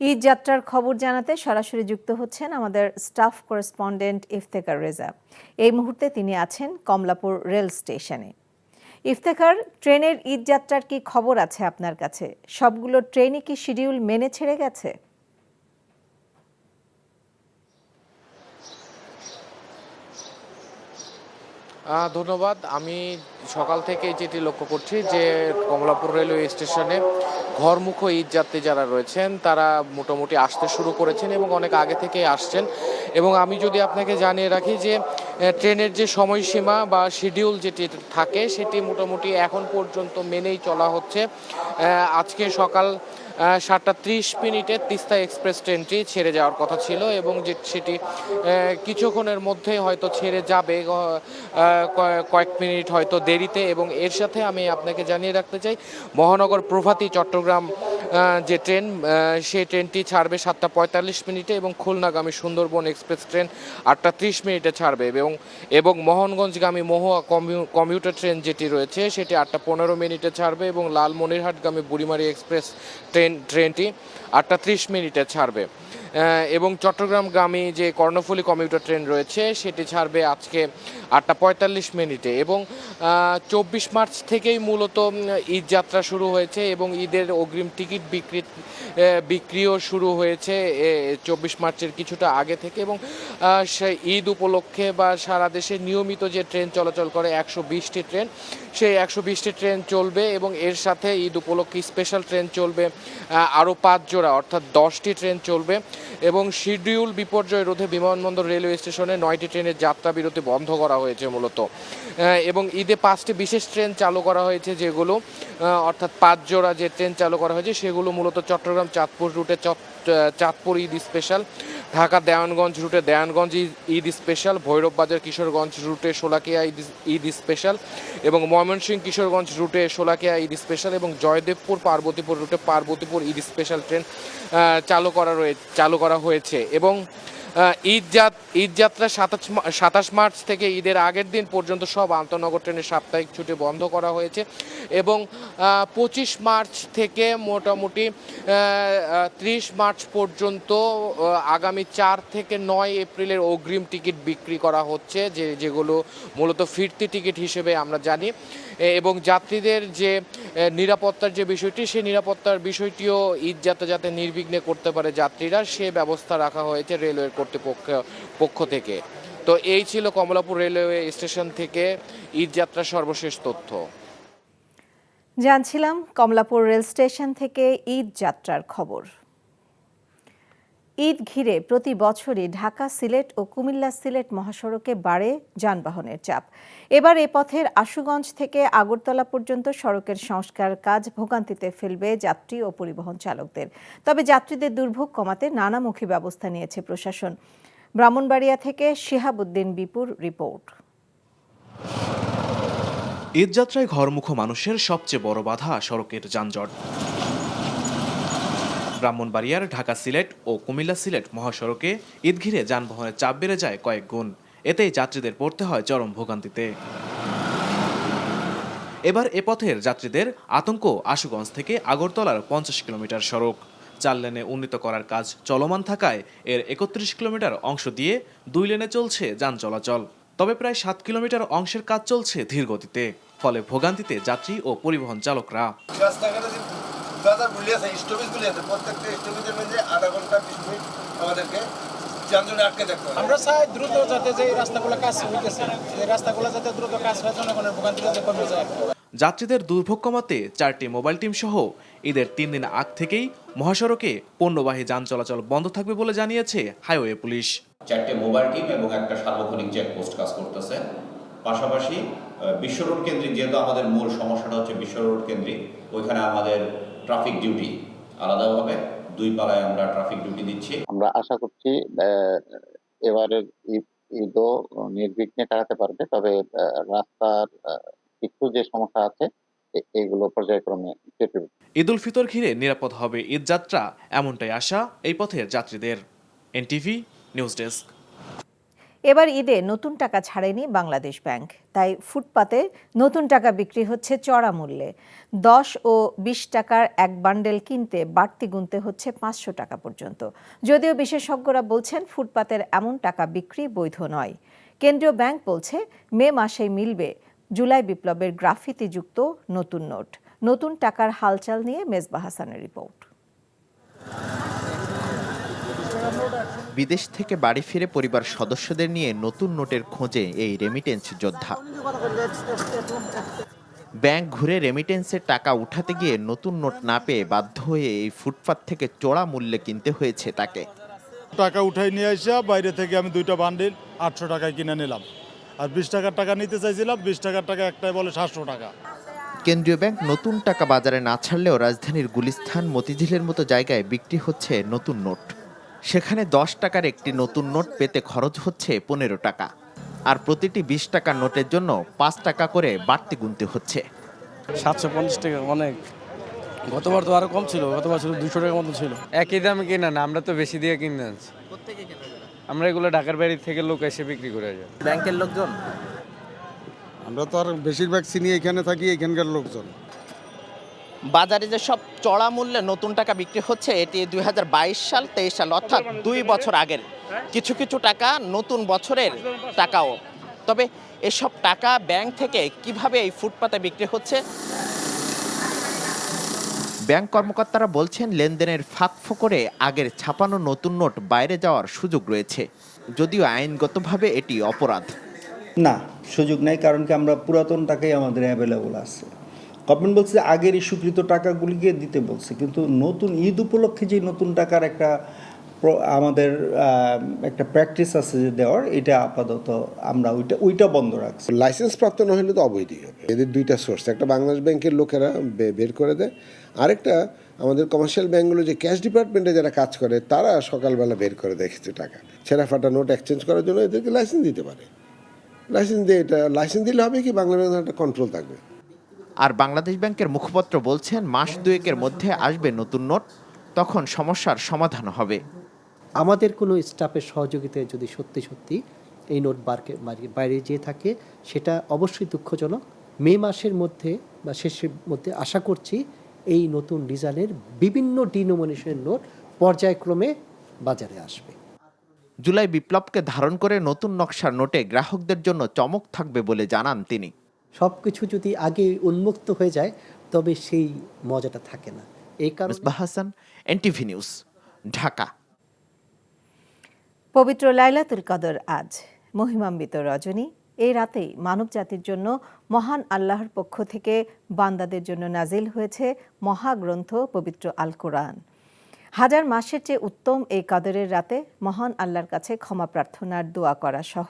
ঈদ যাত্রার খবর জানাতে সরাসরি যুক্ত হচ্ছেন আমাদের স্টাফ করেসপন্ডেন্ট ইফতেখার রেজা। এই মুহূর্তে তিনি আছেন কমলাপুর রেল স্টেশনে। ইফতেখার, ট্রেনের ঈদ যাত্রার কি খবর আছে আপনার কাছে? সবগুলো ট্রেনই কি শিডিউল মেনে ছেড়ে গেছে? ধন্যবাদ। আমি সকাল থেকেই যেটি লক্ষ্য করছি যে কমলাপুর রেলওয়ে স্টেশনে ঘরমুখো ঈদযাত্রী যারা রয়েছেন তারা মোটামুটি আসতে শুরু করেছেন এবং অনেক আগে থেকেই আসছেন। এবং আমি যদি আপনাকে জানিয়ে রাখি যে ট্রেনের যে সময়সীমা বা শিডিউল যেটি থাকে সেটি মোটামুটি এখন পর্যন্ত মেনেই চলা হচ্ছে। আজকে সকাল 7:30 তিস্তা এক্সপ্রেস ট্রেনটি ছেড়ে যাওয়ার কথা ছিল এবং সেটি কিছুক্ষণের মধ্যেই হয়তো ছেড়ে যাবে, কয়েক মিনিট হয়তো দেরিতে। এবং এর সাথে আমি আপনাকে জানিয়ে রাখতে চাই মহানগর প্রভাতী চট্টগ্রাম যে ট্রেন, সেই ট্রেনটি ছাড়বে 7:45 এবং খুলনাগামী সুন্দরবন এক্সপ্রেস ট্রেন 8:30 ছাড়বে এবং মোহনগঞ্জগামী মহুয়া কমিউটার ট্রেন যেটি রয়েছে সেটি 8:15 ছাড়বে এবং লালমনিরহাটগামী বুড়িমারি এক্সপ্রেস ট্রেনটি 8:30 ছাড়বে। এবং চট্টগ্রামগামী যে কর্ণফুলী কমিউটার ট্রেন রয়েছে সেটি ছাড়বে আজকে 8:45 এবং 24 মার্চ থেকেই মূলত ঈদ যাত্রা শুরু হয়েছে এবং ঈদের অগ্রিম টিকিট বিক্রিও শুরু হয়েছে 24 মার্চের কিছুটা আগে থেকে। এবং সেই ঈদ উপলক্ষে বা সারা দেশে নিয়মিত যে ট্রেন চলাচল করে 120টি ট্রেন, সেই 120টি ট্রেন চলবে এবং এর সাথে ঈদ উপলক্ষে স্পেশাল ট্রেন চলবে আরও 5 জোড়া, অর্থাৎ 10টি ট্রেন চলবে। এবং শিডিউল বিপর্যয় রোধে বিমানবন্দর রেলওয়ে স্টেশনে 9টি ট্রেনের যাত্রা বিরতি বন্ধ করা হয়েছে মূলত। এবং ঈদে 5টি বিশেষ ট্রেন চালু করা হয়েছে, যেগুলো অর্থাৎ 5 জোড়া যে ট্রেন চালু করা হয়েছে সেগুলো মূলত চট্টগ্রাম চাঁদপুর রুটে চাঁদপুর ঈদ স্পেশাল, ঢাকা দেওয়ানগঞ্জ রুটে দেওয়ানগঞ্জ ঈদ স্পেশাল, ভৈরববাজার কিশোরগঞ্জ রুটে শোলাকিয়া ঈদ স্পেশাল এবং ময়মনসিংহ কিশোরগঞ্জ রুটে শোলাকিয়া ঈদ স্পেশাল এবং জয়দেবপুর পার্বতীপুর রুটে পার্বতীপুর ঈদ স্পেশাল ট্রেন চালু করা হয়েছে। এবং ঈদযাত্রা 27 মার্চ থেকে ঈদের আগের দিন পর্যন্ত সব আন্তনগর ট্রেনের সাপ্তাহিক ছুটি বন্ধ করা হয়েছে এবং 25 মার্চ থেকে মোটামুটি 30 মার্চ পর্যন্ত আগামী 4 থেকে 9 এপ্রিলের অগ্রিম টিকিট বিক্রি করা হচ্ছে, যেগুলো মূলত ফিরতি টিকিট হিসেবে আমরা জানি। এবং যাত্রীদের যে নিরাপত্তার যে বিষয়টি, সেই নিরাপত্তার বিষয়টিও ঈদযাত্রা যাতে নির্বিঘ্নে করতে পারে যাত্রীরা, সে ব্যবস্থা রাখা হয়েছে রেলওয়ের পক্ষ থেকে। তো এই ছিল কমলাপুর রেলওয়ে স্টেশন থেকে ঈদযাত্রার সর্বশেষ তথ্য। জানছিলাম কমলাপুর রেল স্টেশন থেকে ঈদ যাত্রার খবর। ঈদ ঘিরে প্রতি বছরই ঢাকা সিলেট ও কুমিল্লা সিলেট মহাসড়কে বাড়ে যানবাহনের চাপ। এবার এ পথের আশুগঞ্জ থেকে আগরতলা পর্যন্ত সড়কের সংস্কার কাজ ভোগান্তিতে ফেলবে যাত্রী ও পরিবহন চালকদের। তবে যাত্রীদের দুর্ভোগ কমাতে নানামুখী ব্যবস্থা নিয়েছে প্রশাসন। ব্রাহ্মণবাড়িয়া থেকে শিহাবুদ্দিন বিপুর রিপোর্ট। ঈদযাত্রায় ঘরমুখো মানুষের সবচেয়ে বড় বাধা সড়কের যানজট। ব্রাহ্মণবাড়িয়ার ঢাকা সিলেট ও কুমিল্লা সিলেট মহাসড়কে ঈদ ঘিরে যানবাহনের চাপ বেড়ে যায় কয়েক গুণ। এতেই যাত্রীদের পড়তে হয় চরম ভোগান্তিতে। এবার এ পথের যাত্রীদের আতঙ্ক আশুগঞ্জ থেকে আগরতলার 50 কিলোমিটার সড়ক 4 লেনে উন্নীত করার কাজ চলমান থাকায় এর 31 কিলোমিটার অংশ দিয়ে 2 লেনে চলছে যান চলাচল। তবে প্রায় 7 কিলোমিটার অংশের কাজ চলছে ধীর গতিতে, ফলে ভোগান্তিতে যাত্রী ও পরিবহন চালকরা। আমরা চাই দ্রুত যাতে যে রাস্তাগুলো কাজ হইতেছে, এই রাস্তাগুলো যাতে দ্রুত কাজ হয়, জনগণের ভোগান্তি যাতে কমে যায়। যাত্রীদের দুর্ভোগ কমাতে 4টি মোবাইল টিম সহ ঈদের 3 দিন আগ থেকেই মহাসড়কে পণ্যবাহী যান চলাচল বন্ধ থাকবে বলে জানিয়েছে হাইওয়ে পুলিশ। 4টে মোবাইল টিম এবং একটা সার্বক্ষণিক চেকপোস্ট কাজ করতেছে। পাশাপাশি বিশ্ব রোড কেন্দ্রিক, যেহেতু আমাদের মূল সমস্যাটা হচ্ছে বিশ্ব রোড কেন্দ্রিক, ওইখানে আমাদের ট্রাফিক ডিউটি আলাদাভাবে 2 পালায় আমরা ট্রাফিক ডিউটি দিচ্ছি। আমরা আশা করছি এবারের ঈদও নির্বিঘ্নে কাটাতে পারবে, তবে রাস্তার কিছু যে সমস্যা আছে এইগুলো পর্যায়ক্রমে কেটে উঠবে। ঈদ উল ফিতর ঘিরে নিরাপদ হবে ঈদযাত্রা, এমনটাই আশা এই পথের যাত্রীদের। NTV news desk. এবার ঈদে নতুন টাকা ছাড়েনি বাংলাদেশ ব্যাংক, তাই ফুটপাতে নতুন টাকা বিক্রি হচ্ছে চড়া মূল্যে। 10 ও 20 টাকার এক বান্ডেল কিনতে বাড়তি গুনতে হচ্ছে 500 টাকা পর্যন্ত। যদিও বিশেষজ্ঞরা বলছেন ফুটপাতের এমন টাকা বিক্রি বৈধ নয়। কেন্দ্রীয় ব্যাংক বলছে মে মাসেই মিলবে জুলাই বিপ্লবের গ্রাফিতিযুক্ত নতুন নোট। নতুন টাকার হালচাল নিয়ে মেজবা হাসানের রিপোর্ট। বিদেশ থেকে বাড়ি ফিরে পরিবার সদস্যদের নিয়ে নতুন নোটের খোঁজে এই রেমিটেন্স যোদ্ধা। ব্যাংক ঘুরে রেমিটেন্সের টাকা উঠাতে গিয়ে নতুন নোট না পেয়ে বাধ্য হয়ে এই ফুটপাত থেকে চড়া মূল্যে কিনতে হয়েছে তাকে। টাকা উঠাই নিয়ে আসা বাইরে থেকে আমি 2টা বান্ডিল 800 টাকায় কিনে নিলাম, আর 20 টাকার টাকা নিতে চাইছিলাম, 20 টাকার টাকা একটাই বলে 700 টাকা। কেন্দ্রীয় ব্যাংক নতুন টাকা বাজারে না ছাড়লেও রাজধানীর গুলিস্তান, মতিঝিলের মতো জায়গায় বিক্রি হচ্ছে নতুন নোট। সেখানে 10 টাকার একটি নতুন নোট পেতে খরচ হচ্ছে 15 টাকা, আর প্রতিটি 20 টাকার নোটের জন্য 5 টাকা করে বাড়তি গুনতে হচ্ছে। 750 টাকা অনেক, গতবার তো আরো কম ছিল, গতবার ছিল 200 টাকার মতো ছিল। একই দামে কিনা না, আমরা তো বেশি দিয়ে কিনে আনছি। আমরা এগুলো ঢাকার বাড়ি থেকে লোক এসে বিক্রি করে যায়। ব্যাংকের লোকজন? আমরা তো আর বেশিরভাগ চিনি এখানে থাকি, এখানকার লোকজন। বাজারে যে সব চড়া মূল্যে নতুন টাকা বিক্রি হচ্ছে, এটি 2022 সাল 23 সাল অর্থাৎ 2 বছর আগের। কিছু কিছু টাকা নতুন বছরের টাকাও। তবে এসব টাকা ব্যাংক থেকে কিভাবে এই ফুটপাতে বিক্রি হচ্ছে? ব্যাংক কর্মকর্তারা বলছেন লেনদেনের ফাঁক ফোকরে আগের ছাপানো নতুন নোট বাইরে যাওয়ার সুযোগ রয়েছে, যদিও আইনগতভাবে এটি অপরাধ। না, সুযোগ নেই, কারণ কি আমরা পুরাতন টাকাই আমাদের অ্যাভেলেবল আছে। গভর্নমেন্ট বলছে আগের ইস্যুকৃত টাকাগুলিকে দিতে বলছে, কিন্তু নতুন ঈদ উপলক্ষে যে নতুন টাকার একটা আমাদের একটা প্র্যাকটিস আছে যে দেওয়ার, এটা আপাতত আমরা ওইটা বন্ধ রাখছি। লাইসেন্স প্রাপ্ত না হলে তো অবৈধই হবে। এদের 2টা সোর্স, একটা বাংলাদেশ ব্যাংকের লোকেরা বের করে দেয়, আরেকটা আমাদের কমার্শিয়াল ব্যাংকগুলো যে ক্যাশ ডিপার্টমেন্টে যারা কাজ করে তারা সকালবেলা বের করে দেয় কিছু টাকা। ছেঁড়া ফাটা নোট এক্সচেঞ্জ করার জন্য এদেরকে লাইসেন্স দিতে পারে। লাইসেন্স দিলে হবে কি, বাংলা ব্যাংকের একটা কন্ট্রোল থাকবে। আর বাংলাদেশ ব্যাংকের মুখপাত্র বলছেন মাস 2-এর মধ্যে আসবে নতুন নোট, তখন সমস্যার সমাধান হবে। আমাদের কোনো স্টাফের সহযোগিতায় যদি সত্যি সত্যি এই নোট বাইরে যেয়ে থাকে, সেটা অবশ্যই দুঃখজনক। মে মাসের মধ্যে বা শেষের মধ্যে আশা করছি এই নতুন ডিজাইনের বিভিন্ন ডিনোমিনেশনের নোট পর্যায়ক্রমে বাজারে আসবে। জুলাই বিপ্লবকে ধারণ করে নতুন নকশার নোটে গ্রাহকদের জন্য চমক থাকবে বলে জানান তিনি। সব কিছু যদি আগে উন্মুক্ত হয়ে যায় তবে সেই মজাটা থাকে না। এই কারণে মেজবা হাসান, NTV নিউজ, ঢাকা। পবিত্র লাইলাতুল কদর আজ, মহিমান্বিত রজনী। এই রাতেই মানব জাতির জন্য মহান আল্লাহর পক্ষ থেকে বান্দাদের জন্য নাজিল হয়েছে মহাগ্রন্থ পবিত্র আল কোরআন। হাজার মাসের চেয়ে উত্তম এই কদরের রাতে মহান আল্লাহর কাছে ক্ষমা প্রার্থনার দোয়া করা সহ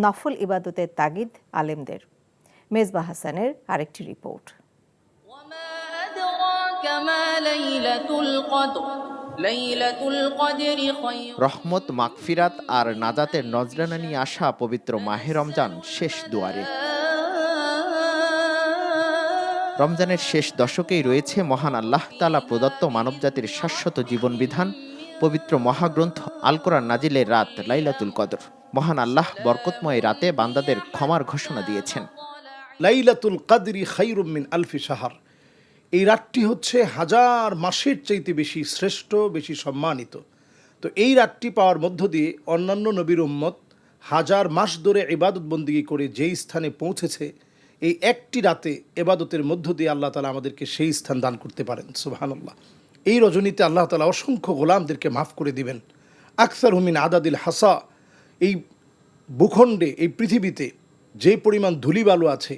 নফল ইবাদতের তাগিদ আলেমদের। মেজবা হাসানের আরেকটি রিপোর্ট। রহমত, মাগফিরাত আর নাজাতের নজরানা নিয়ে আসা পবিত্র মাহে রমজান শেষ দুয়ারে। রমজানের শেষ দশকেই রয়েছে মহান আল্লাহ তাআলা প্রদত্ত মানবজাতির শাশ্বত জীবন বিধান পবিত্র মহাগ্রন্থ আল কোরআন নাজিলের রাত লাইলাতুল কদর। মহান আল্লাহ বরকতময় রাতে বান্দাদের ক্ষমার ঘোষণা দিয়েছেন। লাইলাতুল কদরি খায়রুম মিন আলফি শাহর। এই রাতটি হচ্ছে হাজার মাসের চাইতে বেশি শ্রেষ্ঠ, বেশি সম্মানিত। তো এই রাতটি পাওয়ার মধ্য দিয়ে অন্যান্য নবীর উম্মত হাজার মাস ধরে ইবাদত বন্দিগি করে যেই স্থানে পৌঁছেছে, এই একটি রাতে ইবাদতের মধ্য দিয়ে আল্লাহ তাআলা আমাদেরকে সেই স্থান দান করতে পারেন। সুবহানাল্লাহ। এই রজনীতে আল্লাহ তাআলা অসংখ্য গোলামদেরকে মাফ করে দিবেন। আকসারহু মিন আদাদিল হাসা। এই ভূখণ্ডে, এই পৃথিবীতে যে পরিমাণ ধূলিবালু আছে,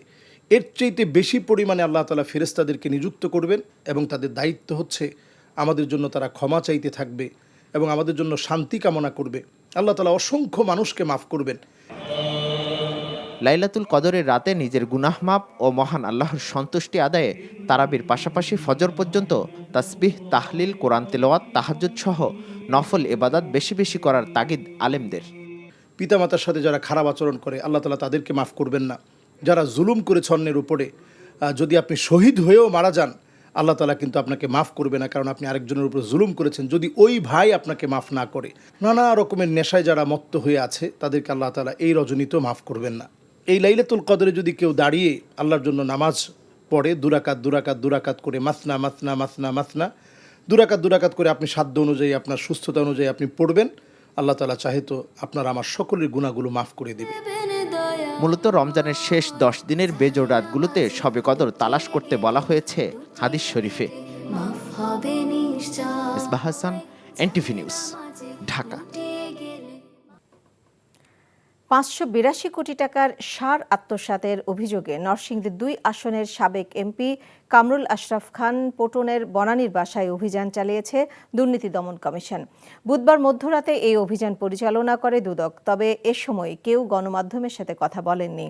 এর চাইতে বেশি পরিমাণে আল্লাহ তাআলা ফেরেশতাদেরকে নিযুক্ত করবেন এবং তাদের দায়িত্ব হচ্ছে আমাদের জন্য তারা ক্ষমা চাইতে থাকবে এবং আমাদের জন্য শান্তি কামনা করবে। আল্লাহ তাআলা অসংখ্য মানুষকে মাফ করবেন। লাইলাতুল কদরের রাতে নিজের গুনাহ মাপ ও মহান আল্লাহর সন্তুষ্টি আদায়ে তারাবির পাশাপাশি ফজর পর্যন্ত তাসবিহ, তাহলিল, কোরআন তেলাওয়াত, তাহাজ্জুদ সহ নফল ইবাদত বেশি বেশি করার তাগিদ আলেমদের। পিতামাতার সাথে যারা খারাপ আচরণ করে আল্লাহ তাআলা তাদেরকে মাফ করবেন না। যারা জুলুম করেছে অন্যের উপরে, যদি আপনি শহীদ হয়েও মারা যান, আল্লাহ তাআলা কিন্তু আপনাকে মাফ করবে না, কারণ আপনি আরেকজনের উপর জুলুম করেছেন। যদি ওই ভাই আপনাকে মাফ না করে, নানা রকমের নেশায় যারা মত্ত হয়ে আছে তাদেরকে আল্লাহ তাআলা এই রজনীতেও মাফ করবেন না। এই লাইলাতুল কদরে যদি কেউ দাঁড়িয়ে আল্লাহর জন্য নামাজ পড়ে, দুরাকাত করে মাসনা মাসনা মাসনা মাসনা দুরাকাত করে আপনি সাধ্য অনুযায়ী, আপনার সুস্থতা অনুযায়ী আপনি পড়বেন, আল্লাহ তাআলা চাহে তো আপনার আমার সকলের গুনাহগুলো মাফ করে দেবে। মূলত রমজানের শেষ 10 দিনের বেজোড় রাতগুলোতে শবে কদর তালাশ করতে বলা হয়েছে হাদিস শরীফে। Misbah Hasan, NTV news, Dhaka. 582 কোটি টাকার সার আত্মসাতের অভিযোগে নরসিংদী 2 আসনের সাবেক এমপি কামরুল আশরাফ খান পটনের বনানীর বাসায় অভিযান চালিয়েছে দুর্নীতি দমন কমিশন। বুধবার মধ্যরাতে এই অভিযান পরিচালনা করে দুদক, তবে এ সময় কেউ গণমাধ্যমের সাথে কথা বলেননি।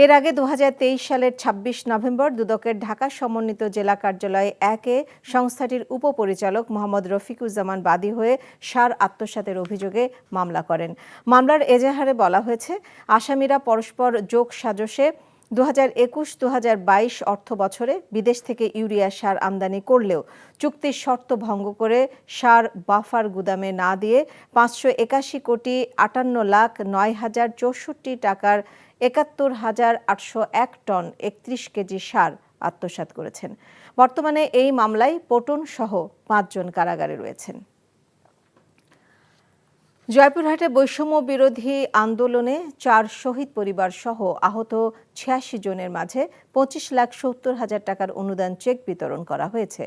এর আগে 2023 সালের 26 নভেম্বর দুদকের ঢাকা সমন্বিত জেলা কার্যালয় 1-এ সংস্থাটির উপপরিচালক মোহাম্মদ রফিকুজ্জামান বাদী হয়ে সার আত্মসাতের অভিযোগে মামলা করেন। মামলার এজাহারে বলা হয়েছে, আসামিরা পরস্পর যোগ সাজশে 2021-2022 অর্থ বছরে বিদেশ থেকে ইউরিয়া সার আমদানি করলেও চুক্তির শর্ত ভঙ্গ করে সার বাফার গুদামে না দিয়ে 581,58,09,064 টাকার 71,801 টন 31 কেজি সার আত্মসাৎ করেছেন। বর্তমানে এই মামলায় পটন সহ 5 জন কারাগারে রয়েছেন। জয়পুরহাটে বৈষম্য বিরোধী আন্দোলনে 4 শহীদ পরিবার সহ আহত 86 জনের মাঝে 25,70,000 টাকার অনুদান চেক বিতরণ করা হয়েছে।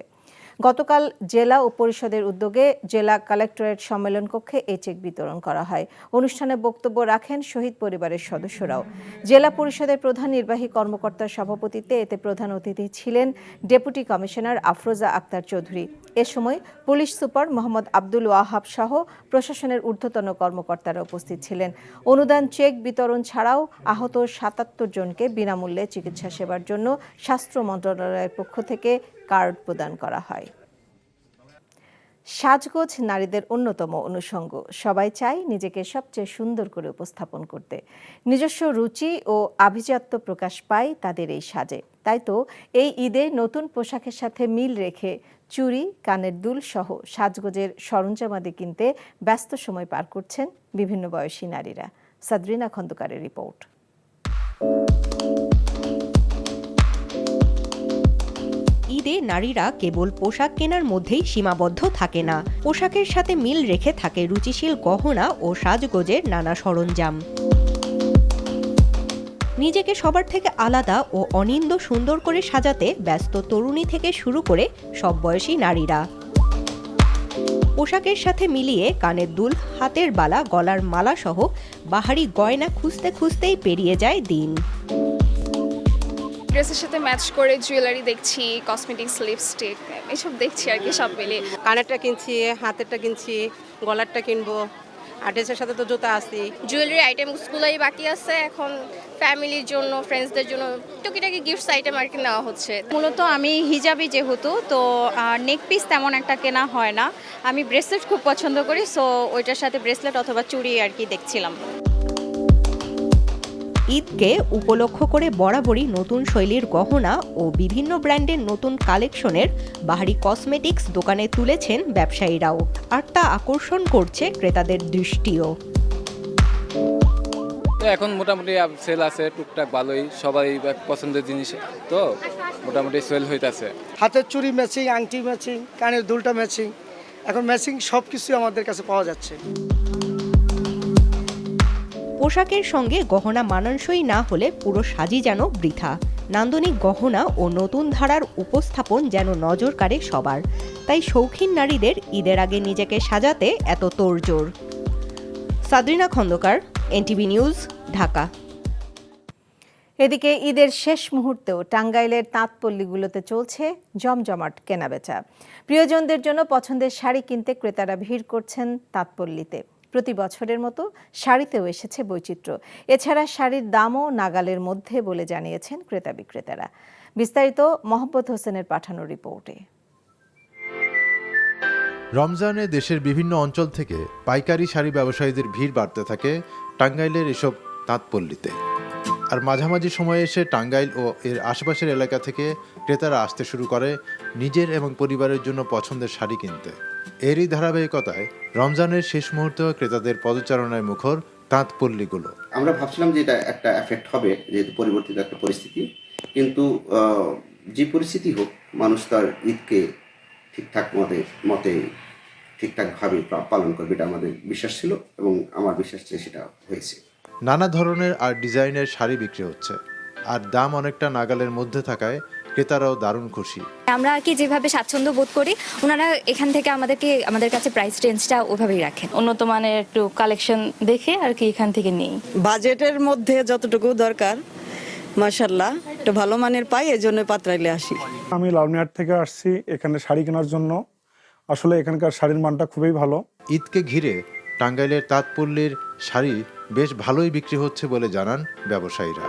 গতকাল জেলা ও পরিষদের উদ্যোগে জেলা কালেক্টরেট সম্মেলন কক্ষে এই চেক বিতরণ করা হয়। অনুষ্ঠানে বক্তব্য রাখেন শহীদ পরিবারের সদস্যরাও। জেলা পরিষদের প্রধান নির্বাহী কর্মকর্তার সভাপতিত্বে এতে প্রধান অতিথি ছিলেন ডেপুটি কমিশনার আফরোজা আক্তার চৌধুরী। এ সময় পুলিশ সুপার মোহাম্মদ আব্দুল ওয়াহাব সহ প্রশাসনের ঊর্ধ্বতন কর্মকর্তারা উপস্থিত ছিলেন। অনুদান চেক বিতরণ ছাড়াও আহত 77 জনকে বিনামূল্যে চিকিৎসা সেবার জন্য স্বাস্থ্য মন্ত্রণালয়ের পক্ষ থেকে কার্ড প্রদান করা হয়। সাজগোজ নারীদের অন্যতম অনুষঙ্গ। সবাই চায় নিজেকে সবচেয়ে সুন্দর করে উপস্থাপন করতে। নিজস্ব রুচি ও আভিজাত্য প্রকাশ পায় তাদের এই সাজে। তাই তো এই ঈদে নতুন পোশাকের সাথে মিল রেখে চুড়ি, কানের দুল সহ সাজগোজের সরঞ্জামাদি কিনতে ব্যস্ত সময় পার করছেন বিভিন্ন বয়সী নারীরা। সাদরিনা খন্দকারের রিপোর্ট। ঈদে নারীরা কেবল পোশাক কেনার মধ্যেই সীমাবদ্ধ থাকে না, পোশাকের সাথে মিল রেখে থাকে রুচিশীল গহনা ও সাজগোজের নানা সরঞ্জাম। নিজেকে সবার থেকে আলাদা ও অনিন্দ সুন্দর করে সাজাতে ব্যস্ত তরুণী থেকে শুরু করে সব বয়সী নারীরা। পোশাকের সাথে মিলিয়ে কানের দুল, হাতের বালা, গলার মালা সহ বাহারি গয়না খুঁজতে খুঁজতেই পেরিয়ে যায় দিন। ড্রেসের সাথে ম্যাচ করে জুয়েলারি দেখছি, কসমেটিক্স, লিপস্টিক এসব দেখছি আর কি, সব মিলিয়ে। কানেরটা কিনছি, হাতেরটা কিনছি, গলারটা কিনবো, আর ড্রেসের সাথে তো জুতা আছে। জুয়েলারি আইটেমসগুলোই বাকি আছে, এখন ফ্যামিলির জন্য, ফ্রেন্ডসদের জন্য টুকিটাকি গিফটস আইটেম আর কি নেওয়া হচ্ছে। মূলত আমি হিজাবি যেহেতু, তো নেক পিস তেমন একটা কেনা হয় না। আমি ব্রেসলেট খুব পছন্দ করি, সো ওইটার সাথে ব্রেসলেট অথবা চুড়ি আর কি দেখছিলাম। ঈদকে উপলক্ষ করে বরাবরই নতুন শৈলীর গহনা ও বিভিন্ন ব্র্যান্ডের নতুন কালেকশনের বাহারি কসমেটিক্স দোকানে তুলেছেন ব্যবসায়ীরাও, আর তা আকর্ষণ করছে ক্রেতাদের দৃষ্টিও। এখন মোটামুটি সেল আছে টুকটাক ভালোই, সবাই পছন্দের জিনিস তো মোটামুটি সেল হইতাছে। হাতের চুড়ি ম্যাচিং, আংটি ম্যাচিং, কানের দুলটা ম্যাচিং, এখন ম্যাচিং সব কিছুই আমাদের কাছে পাওয়া যাচ্ছে। পোশাকের সঙ্গে গহনা মানানসই না হলে পুরো সাজই যেন বৃথা। নান্দনিক গহনা ও নতুন ধারার উপস্থাপন যেন নজর কাড়ে সবার। তাই শৌখিন নারীদের ঈদের আগে নিজেকে সাজাতে এত তোড়জোড়। সাদরিনা খন্দকার, এনটিভি নিউজ, ঢাকা। এদিকে ঈদের শেষ মুহূর্তেও টাঙ্গাইলের তাঁতপল্লীগুলোতে চলছে জমজমাট কেনাবেচা। প্রিয়জনদের জন্য পছন্দের শাড়ি কিনতে ক্রেতারা ভিড় করছেন তাঁতপল্লীতে। প্রতি বছরের মতো শাড়িতেও এসেছে বৈচিত্র্য। এছাড়া শাড়ির দামও নাগালের মধ্যে বলে জানিয়েছেন ক্রেতা বিক্রেতারা। বিস্তারিত মোহাম্মদ হোসেনের পাঠানো রিপোর্টে। রমজানে দেশের বিভিন্ন অঞ্চল থেকে পাইকারি শাড়ি ব্যবসায়ীদের ভিড় বাড়তে থাকে টাঙ্গাইলের এসব তাঁতপল্লীতে। আর মাঝামাঝি সময়ে এসে টাঙ্গাইল ও এর আশেপাশের এলাকা থেকে ক্রেতারা আসতে শুরু করে নিজের এবং পরিবারের জন্য পছন্দের শাড়ি কিনতে। এরই ধারাবাহিকতায় রমজানের শেষ মুহূর্তেও ক্রেতাদের পদচারণায় মুখর তাঁত পল্লীগুলো। আমরা ভাবছিলাম যে এটা একটা এফেক্ট হবে, যেহেতু পরিবর্তিত একটা পরিস্থিতি, কিন্তু যে পরিস্থিতি হোক মানুষ তার ঈদকে ঠিকঠাক মতে ঠিকঠাকভাবে পালন করবে, এটা আমাদের বিশ্বাস ছিল এবং আমার বিশ্বাস যে সেটা হয়েছে। নানা ধরনের আর ডিজাইনের শাড়ি বিক্রি হচ্ছে, আর দাম অনেকটা নাগালের মধ্যে থাকায় ক্রেতারাও দারুণ খুশি। আমরা আর কি যেভাবে স্বাচ্ছন্দ্য বোধ করি, ওনারা এখান থেকে আমাদের কাছে প্রাইস রেঞ্জটা ওভাবেই রাখেন। উন্নত মানের একটু কালেকশন দেখে আর কি এখান থেকে নিই। বাজেটের মধ্যে যতটুকু দরকার মাশাআল্লাহ একটু ভালো মানের পাই, এজন্য পাত্রাইলে আসি। আমি লালমিয়ার থেকে আসছি এখানে শাড়ি কেনার জন্য। আসলে এখানকার শাড়ির মানটা খুবই ভালো। ঈদকে ঘিরে টাঙ্গাইলের তাঁতপল্লীর শাড়ি বেশ ভালোই বিক্রি হচ্ছে বলে জানান ব্যবসায়ীরা।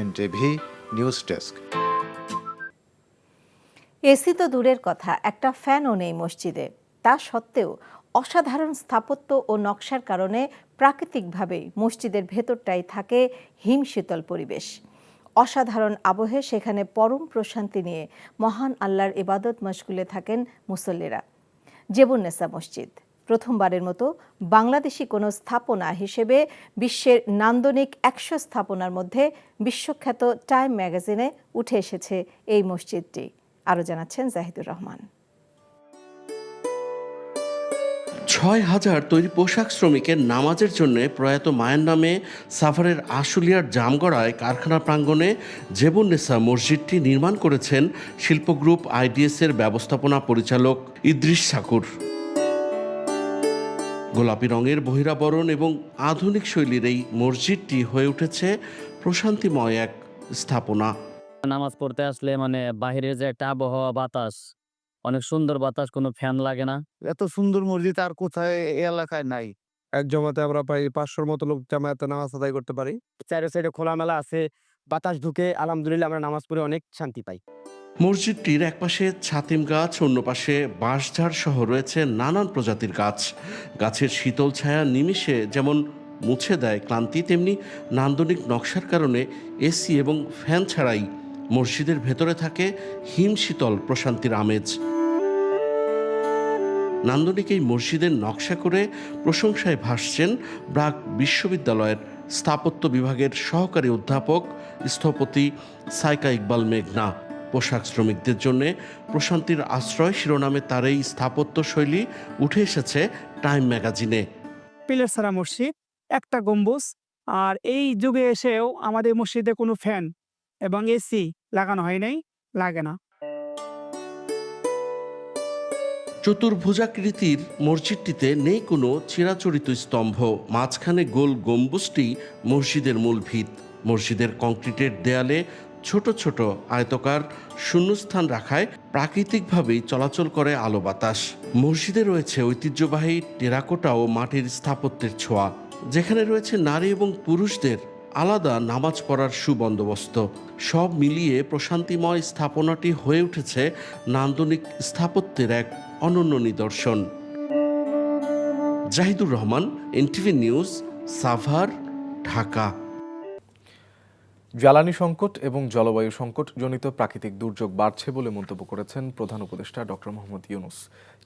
NTV news desk. এসি তো দূরের কথা, একটা ফ্যানও নেই মসজিদে। তা সত্ত্বেও অসাধারণ স্থাপত্য ও নকশার কারণে প্রাকৃতিকভাবেই মসজিদের ভেতরটাই থাকে হিমশীতল পরিবেশ। অসাধারণ আবহে সেখানে পরম প্রশান্তি নিয়ে মহান আল্লাহর ইবাদত মশগুলে থাকেন মুসল্লিরা। জেবুন্নেসা মসজিদ প্রথমবারের মতো বাংলাদেশি কোনো স্থাপনা হিসেবে বিশ্বের নান্দনিক 100 স্থাপনার মধ্যে বিশ্বখ্যাত টাইম ম্যাগাজিনে উঠে এসেছে এই মসজিদটি। আরও জানাচ্ছেন জাহিদুর রহমান। 6000 তৈরি পোশাক শ্রমিকের নামাজের জন্য প্রয়াত মায়ের নামে সাভারের আশুলিয়ার জামগড়ায় কারখানা প্রাঙ্গণে জেবুন্নেসা মসজিদটি নির্মাণ করেছেন শিল্প গ্রুপ আইডিএস-এর ব্যবস্থাপনা পরিচালক ইদ্রিস শাকুর। গোলাপি রঙের বহিরাবরণ এবং আধুনিক শৈলীর এই মসজিদটি হয়ে উঠেছে প্রশান্তিময় এক স্থাপনা। নামাজ পড়তে আসলে বাহিরের যে একটা আবহাওয়া, বাতাস, অনেক সুন্দর বাতাস, কোনো ফ্যান লাগে না। এত সুন্দর মসজিদ আর কোথায় এই এলাকায় নাই। এক জমাতে আমরা প্রায় 500-র মতো লোক জামায়াতে নামাজ আদায় করতে পারি। চারো সাইডে খোলামেলা আছে, বাতাস ঢুকে, আলহামদুলিল্লাহ আমরা নামাজ পড়ে অনেক শান্তি পাই। মসজিদটির এক পাশে ছাতিম গাছ, অন্য পাশে বাঁশঝাড় সহ রয়েছে নানান প্রজাতির গাছ। গাছের শীতল ছায়া নিমিষে যেমন মুছে দেয় ক্লান্তি, তেমনি নান্দনিক নকশার কারণে এসি এবং ফ্যান ছাড়াই মসজিদের ভেতরে থাকে হিমশীতল প্রশান্তির আমেজ। নান্দনিক এই মসজিদের নকশা করে প্রশংসায় ভাসছেন ব্রাক বিশ্ববিদ্যালয়ের স্থাপত্য বিভাগের সহকারী অধ্যাপক স্থপতি সাইকা ইকবাল মেঘনা। পোশাক শ্রমিকদের জন্য প্রশান্তির আশ্রয় শিরোনামে তার এই স্থাপত্য শৈলী উঠে এসেছে টাইম ম্যাগাজিনে। পিলার ছাড়া মসজিদ, একটা গম্বুজ, আর এই যুগে এসেও আমাদের মসজিদে কোনো ফ্যান এবং এসি লাগানো হয় নাই, লাগে না। চতুর্ভুজাকৃতির মসজিদটিতে নেই কোনো চিরাচরিত স্তম্ভ, মাঝখানে গোল গম্বুজটি মসজিদের মূল ভিত। মসজিদের কংক্রিটের দেয়ালে ছোট ছোট আয়তকার শূন্যস্থান রাখায় প্রাকৃতিকভাবেই চলাচল করে আলো বাতাস। মসজিদে রয়েছে ঐতিহ্যবাহী টেরাকোটা ও মাটির স্থাপত্যের ছোঁয়া, যেখানে রয়েছে নারী এবং পুরুষদের আলাদা নামাজ পড়ার সুবন্দোবস্ত। সব মিলিয়ে প্রশান্তিময় স্থাপনাটি হয়ে উঠেছে নান্দনিক স্থাপত্যের এক অনন্য নিদর্শন। Zahidur Rahman, NTV news, Savar, Dhaka. জ্বালানি সংকট এবং জলবায়ু সংকট জনিত প্রাকৃতিক দুর্যোগ বাড়ছে বলে মন্তব্য করেছেন প্রধান উপদেষ্টা ডক্টর মোহাম্মদ ইউনূস।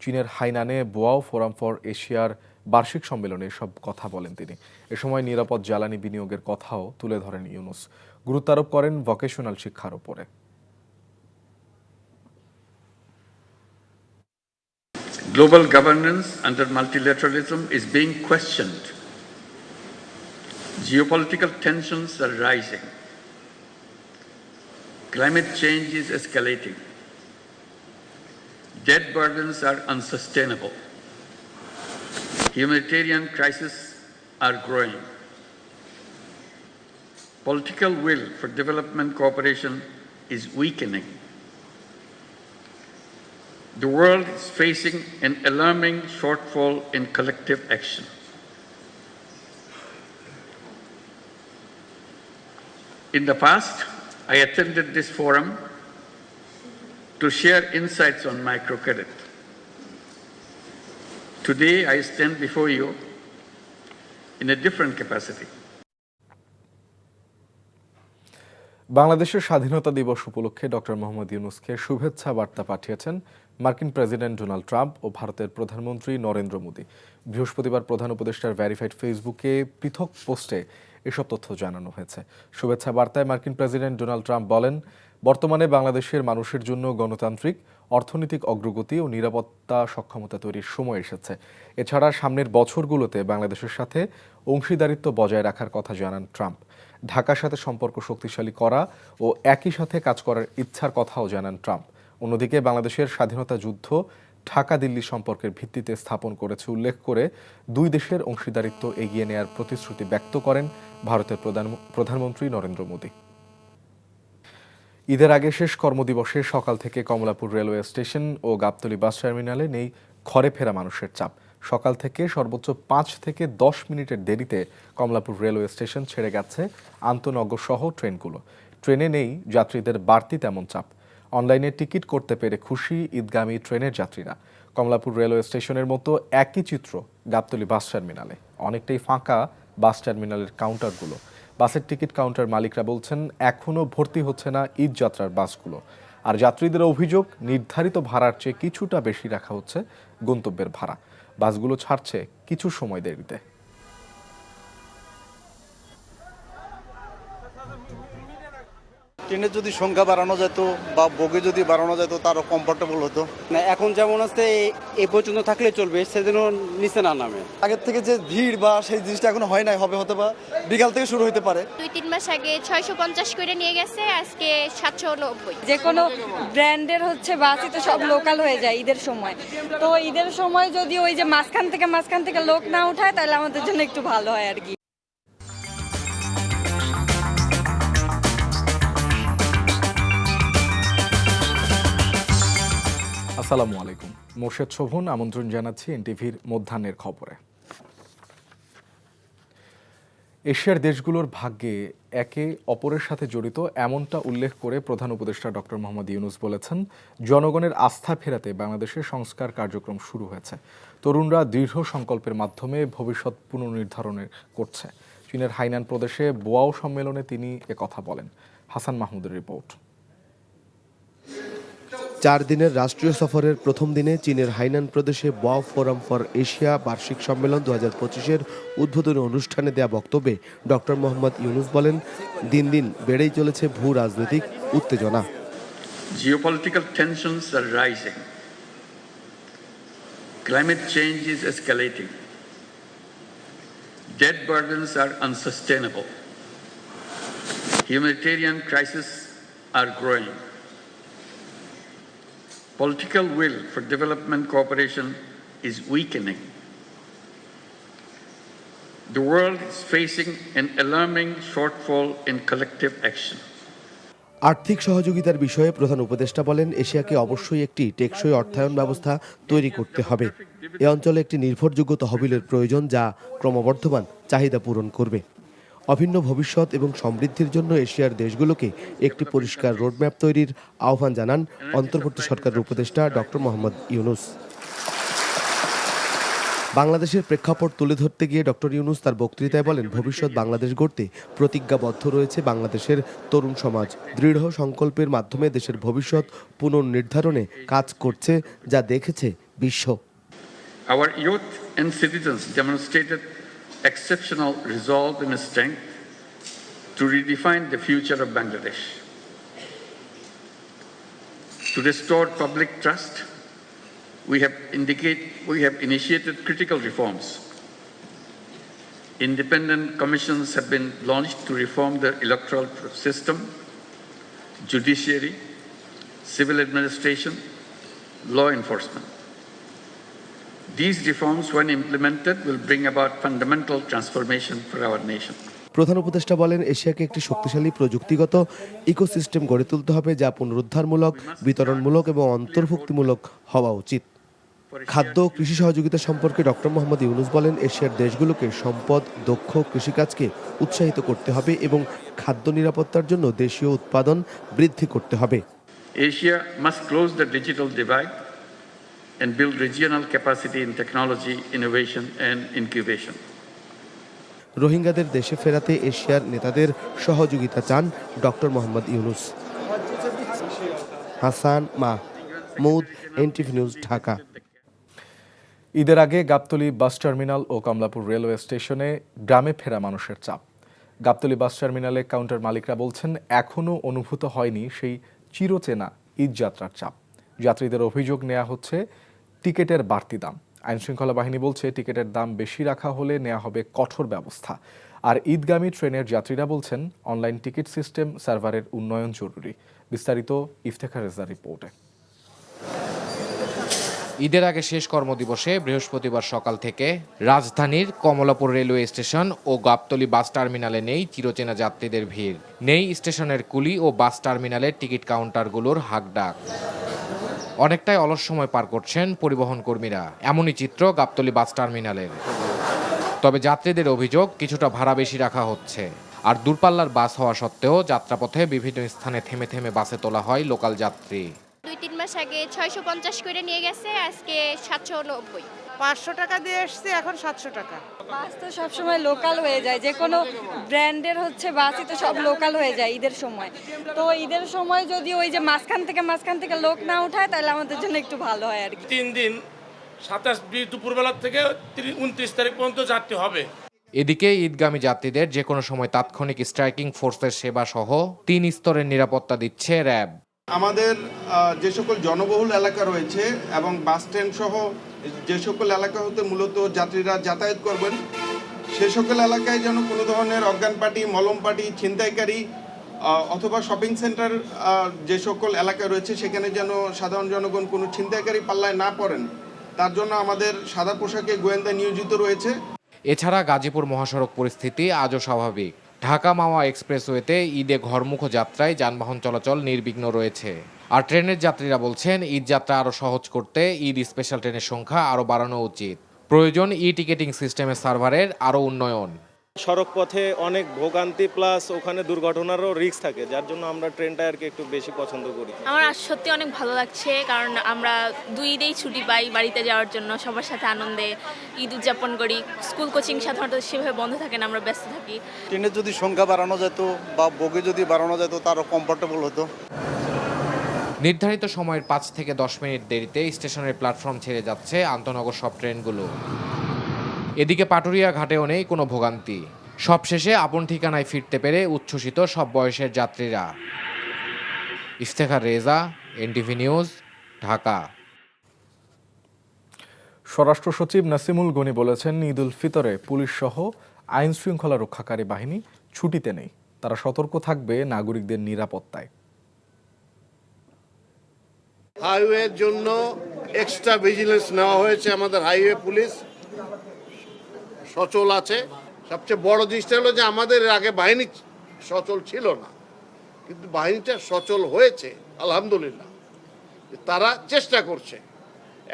চীনের হাইনানে বোয়াও ফোরাম ফর এশিয়ার বার্ষিক সম্মেলনে এসব কথা বলেন তিনি। এ সময় নিরাপদ জ্বালানি বিনিয়োগের কথাও তুলে ধরেন ইউনূস। গুরুত্ব আরোপ করেন ভোকেশনাল শিক্ষার উপরে। Global governance under multilateralism is being questioned. Geopolitical tensions are rising. Climate change is escalating. Debt burdens are unsustainable. Humanitarian crises are growing. Political will for development cooperation is weakening. The world is facing an alarming shortfall in collective action. In the past, I attended this forum to share insights on microcredit. Today, I stand before you in a different capacity. বাংলাদেশের স্বাধীনতা দিবস উপলক্ষে doctor Mohammad ইউনূসকে শুভেচ্ছা বার্তা পাঠিয়েছেন মার্কিন president Donald Trump ও ভারতের প্রধানমন্ত্রী নরেন্দ্র মোদী। বৃহস্পতিবার প্রধান উপদেষ্টার ভেরিফাইড ফেসবুকে পৃথক পোস্টে এসব তথ্য জানানো হয়েছে। শুভেচ্ছা বার্তায় মার্কিন প্রেসিডেন্ট ডোনাল্ড ট্রাম্প বলেন, বর্তমানে বাংলাদেশের মানুষের জন্য গণতান্ত্রিক, অর্থনৈতিক অগ্রগতি ও নিরাপত্তা সক্ষমতা তৈরির সময় এসেছে। এছাড়া সামনের বছরগুলোতে বাংলাদেশের সাথে অংশীদারিত্ব বজায় রাখার কথা জানান ট্রাম্প। ঢাকার সাথে সম্পর্ক শক্তিশালী করা ও একই সাথে কাজ করার ইচ্ছার কথাও জানান ট্রাম্প। অন্যদিকে বাংলাদেশের স্বাধীনতা যুদ্ধ ঢাকা দিল্লি সম্পর্কের ভিত্তিতে স্থাপন করেছে উল্লেখ করে দুই দেশের অংশীদারিত্ব এগিয়ে নেয়ার প্রতিশ্রুতি ব্যক্ত করেন ভারতের প্রধানমন্ত্রী নরেন্দ্র মোদী। ঈদের আগে শেষ কর্মদিবসে সকাল থেকে কমলাপুর রেলওয়ে স্টেশন ও গাবতলী বাস টার্মিনালে নেই ঘরে ফেরা মানুষের চাপ। সকাল থেকে সর্বোচ্চ 5 থেকে 10 মিনিটের দেরিতে কমলাপুর রেলওয়ে স্টেশন ছেড়ে গেছে আন্তনগর সহ ট্রেনগুলো। ট্রেনে নেই যাত্রীদের বাড়তি তেমন চাপ। অনলাইনে টিকিট করতে পেরে খুশি ঈদগামী ট্রেনের যাত্রীরা। কমলাপুর রেলওয়ে স্টেশনের মতো একই চিত্র গাবতলী বাস টার্মিনালে। অনেকটাই ফাঁকা বাস টার্মিনালের কাউন্টারগুলো। বাসের টিকিট কাউন্টার মালিকরা বলছেন, এখনও ভর্তি হচ্ছে না ঈদ যাত্রার বাসগুলো। আর যাত্রীদের অভিযোগ, নির্ধারিত ভাড়ার চেয়ে কিছুটা বেশি রাখা হচ্ছে গন্তব্যের ভাড়া। বাসগুলো ছাড়ছে কিছু সময় দেরিতে। ট্রেনের যদি সংখ্যা বাড়ানো যেত বা বগি যদি বাড়ানো যেত তারও কমফোর্টেবল হতো। না, এখন যেমন আছে এই পর্যন্ত থাকলে চলবে, সেজন্য নিচে না নামে। আগের থেকে যে ভিড় বা সেই জিনিসটা এখনো হয় নাই, হবে হতে বা বিকাল থেকে শুরু হতে পারে। 2-3 মাস আগে 650 করে নিয়ে গেছে, আজকে 790। যে কোনো ব্র্যান্ডের বাসই তো সব লোকাল হয়ে যায় ঈদের সময়। তো ঈদের সময় যদি ওই যে মাঝখান থেকে লোক না উঠায়, তাহলে আমাদের জন্য একটু ভালো হয় আর কি। আসসালামু আলাইকুম। মোর্শেদ শোভন আমন্ত্রণ জানাচ্ছি এনটিভির মধ্যাহ্নের খবরে। এশিয়ার দেশগুলোর ভাগ্যে একে অপরের সাথে জড়িত এমনটা উল্লেখ করে প্রধান উপদেষ্টা ডক্টর মোহাম্মদ ইউনূস বলেছেন, জনগণের আস্থা ফেরাতে বাংলাদেশের সংস্কার কার্যক্রম শুরু হয়েছে। তরুণরা দৃঢ় সংকল্পের মাধ্যমে ভবিষ্যৎ পুনর্নির্ধারণে করছে। চীনের হাইনান প্রদেশে বোয়াও সম্মেলনে তিনি একথা বলেন। হাসান মাহমুদের রিপোর্ট। 4 দিনের রাষ্ট্রীয় সফরের প্রথম দিনে চীনের হাইনান প্রদেশে বোয়াও ফোরাম ফর এশিয়া বার্ষিক সম্মেলন 2025-এর উদ্বোধনী অনুষ্ঠানে দেয়া বক্তব্যে ডক্টর মোহাম্মদ ইউনূস বলেন, দিন দিন বেড়েই চলেছে ভূ রাজনৈতিক উত্তেজনা। Geopolitical tensions are rising. Climate change is escalating. Debt burdens are unsustainable. Humanitarian crises are growing. Political will for development cooperation is weakening. The world is facing an alarming shortfall in collective action. আর্থিক সহযোগিতার বিষয়ে প্রধান উপদেষ্টা বলেন, এশিয়াকে অবশ্যই একটি টেকসই অর্থায়ন ব্যবস্থা তৈরি করতে হবে। এ অঞ্চলে একটি নির্ভরযোগ্য তহবিলের প্রয়োজন, যা ক্রমবর্ধমান চাহিদা পূরণ করবে। অভিন্ন ভবিষ্যৎ এবং সমৃদ্ধির জন্য এশিয়ার দেশগুলোকে একটি পরিষ্কার রোডম্যাপ তৈরির আহ্বান জানান অন্তর্বর্তী সরকারের উপদেষ্টা ডক্টর মোহাম্মদ ইউনূস। বাংলাদেশের প্রেক্ষাপট তুলে ধরতে গিয়ে ডক্টর ইউনূস তার বক্তৃতায় বলেন, ভবিষ্যৎ বাংলাদেশ গড়তে প্রতিজ্ঞাবদ্ধ রয়েছে বাংলাদেশের তরুণ সমাজ। দৃঢ় সংকল্পের মাধ্যমে দেশের ভবিষ্যৎ পুনর্নির্ধারণে কাজ করছে, যা দেখেছে বিশ্ব। Our youth and citizens demonstrated exceptional resolve and strength to redefine the future of Bangladesh. To restore public trust, we have initiated critical reforms. Independent commissions have been launched to reform the electoral system, judiciary, civil administration, law enforcement. These reforms, when implemented, will bring about fundamental transformation for our nation. প্রধান উপদেষ্টা বলেন, এশিয়াকে একটি শক্তিশালী প্রযুক্তিগত ecosystem গড়ে তুলতে হবে, যা পুনরুদ্ধারমূলক, বিতরণমূলক এবং অন্তর্ভুক্তিমূলক হওয়া উচিত। খাদ্য ও কৃষি সহযোগিতা সম্পর্কে ডক্টর মোহাম্মদ ইউনূস বলেন, এশিয়ার দেশগুলোকে সম্পদ, দক্ষ কৃষিকাজকে উৎসাহিত করতে হবে এবং খাদ্য নিরাপত্তার জন্য দেশীয় উৎপাদন বৃদ্ধি করতে হবে। Asia must close the digital divide and build regional capacity in technology, innovation and incubation. রোহিঙ্গাদের দেশে ফেরাতে এশিয়ার নেতাদের সহযোগিতা চান doctor Mohammad Yunus. Hasan Mahmud, NTV news, Dhaka. ঈদের আগে গাবতলী বাস টার্মিনাল ও কমলাপুর রেলওয়ে স্টেশনে গ্রামে ফেরা মানুষের চাপ। গাবতলী বাস টার্মিনালে কাউন্টার মালিকরা বলছেন এখনও অনুভূত হয়নি সেই চিরচেনা ঈদযাত্রার চাপ। যাত্রীদের অভিযোগ নেওয়া হচ্ছে টিকিটের বাড়তি দাম। আইনশৃঙ্খলা বাহিনী বলছে টিকিটের দাম বেশি রাখা হলে নেওয়া হবে কঠোর ব্যবস্থা। আর ঈদগামী ট্রেনের যাত্রীরা বলছেন অনলাইন টিকিট সিস্টেম সার্ভারের উন্নয়ন জরুরি। বিস্তারিত ইফতেখার রেজার রিপোর্টে। ঈদের আগে শেষ কর্মদিবসে বৃহস্পতিবার সকাল থেকে রাজধানীর কমলাপুর রেলওয়ে স্টেশন ও গাবতলী বাস টার্মিনালে নেই চিরচেনা যাত্রীদের ভিড়, নেই স্টেশনের কুলি ও বাস টার্মিনালের টিকিট কাউন্টারগুলোর হাঁকডাক। অনেকটাই অলস সময় পার করছেন পরিবহন কর্মীরা, এমনই চিত্র গাবতলী বাস টার্মিনালের। তবে যাত্রীদের অভিযোগ কিছুটা ভাড়া বেশি রাখা হচ্ছে। আর দূরপাল্লার বাস হওয়া সত্ত্বেও যাত্রাপথে বিভিন্ন স্থানে থেমে থেমে বাসে তোলা হয় লোকাল যাত্রী। 2-3 মাস আগে 650 করে নিয়ে গেছে, আজকে 790। 500 টাকা দিয়ে এসছি, এখন 700 টাকা। বাস তো সবসময় লোকাল হয়ে যায়, যে কোনো ব্র্যান্ডের হচ্ছে বাসই তো সব লোকাল হয়ে যায় ঈদের সময়। তো ঈদের সময় যদি ওই যে মাঝখান থেকে লোক না উঠায় তাহলে আমাদের জন্য একটু ভালো হয় আর কি। 3 দিন 27 দুপুরবেলা থেকে 29 তারিখ পর্যন্ত যাত্রী হবে। এদিকে ঈদগামী যাত্রীদের যে কোনো সময় তাৎক্ষণিক স্ট্রাইকিং ফোর্সের সেবা সহ 3 স্তরের নিরাপত্তা দিচ্ছে র্যাব। আমাদের যে সকল জনবহুল এলাকা রয়েছে এবং বাস স্ট্যান্ড সহ যে সকল এলাকা হতে মূলত যাত্রীরা যাতায়াত করবেন, সে সকল এলাকায় যেন কোনো ধরনের অজ্ঞান পার্টি, মলম পার্টি, ছিনতাইকারী অথবা শপিং সেন্টার যে সকল এলাকা রয়েছে সেখানে যেন সাধারণ জনগণ কোনো ছিনতাইকারী পাল্লায় না পড়েন, তার জন্য আমাদের সাদা পোশাকে গোয়েন্দা নিয়োজিত রয়েছে। এছাড়া গাজীপুর মহাসড়ক পরিস্থিতি আজও স্বাভাবিক। ঢাকা মাওয়া এক্সপ্রেসওয়েতে ঈদে ঘরমুখ যাত্রায় যানবাহন চলাচল নির্বিঘ্ন রয়েছে। আর ট্রেনের যাত্রীরা বলছেন ঈদ যাত্রা আরও সহজ করতে ঈদ স্পেশাল ট্রেনের সংখ্যা আরও বাড়ানো উচিত। প্রয়োজন টিকেটিং সিস্টেমের সার্ভারের আরও উন্নয়ন। সড়ক পথে অনেক ভোগান্তি প্লাস ওখানে দুর্ঘটনারও রিস্ক থাকে, যার জন্য আমরা ট্রেনটা আর কি একটু বেশি পছন্দ করি। আমার সত্যি অনেক ভালো লাগছে, কারণ আমরা 2 ঈদেই ছুটি পাই বাড়িতে যাওয়ার জন্য, সবার সাথে আনন্দে ঈদ উদযাপন করি। স্কুল কোচিং সাধারণত সেভাবে বন্ধ থাকে না, আমরা ব্যস্ত থাকি। ট্রেনের যদি সংখ্যা বাড়ানো যেত বা বগি যদি বাড়ানো যেত তারও কমফোর্টেবল হতো। নির্ধারিত সময়ের 5 থেকে 10 মিনিট দেরিতে স্টেশনের প্ল্যাটফর্ম ছেড়ে যাচ্ছে আন্তনগর সব ট্রেনগুলো। এদিকে পাটুরিয়া ঘাটেও নেই কোনো ভোগান্তি। সবশেষে আপন ঠিকানায় ফিরতে পেরে উচ্ছ্বসিত সব বয়সের যাত্রীরা। Iftekhar Reza, NTV news, Dhaka. স্বরাষ্ট্র সচিব নাসিমুল গনি বলেছেন, ঈদ উল ফিতরে পুলিশ সহ আইন শৃঙ্খলা রক্ষাকারী বাহিনী ছুটিতে নেই, তারা সতর্ক থাকবে নাগরিকদের নিরাপত্তায়। হাইওয়ের জন্য এক্সট্রা ভিজিলেন্স নেওয়া হয়েছে, আমাদের হাইওয়ে পুলিশ সচল আছে। সবচেয়ে বড় জিনিসটা হলো যে আমাদের আগে বাহিনী সচল ছিল না, কিন্তু বাহিনীটা সচল হয়েছে আলহামদুলিল্লাহ। তারা চেষ্টা করছে,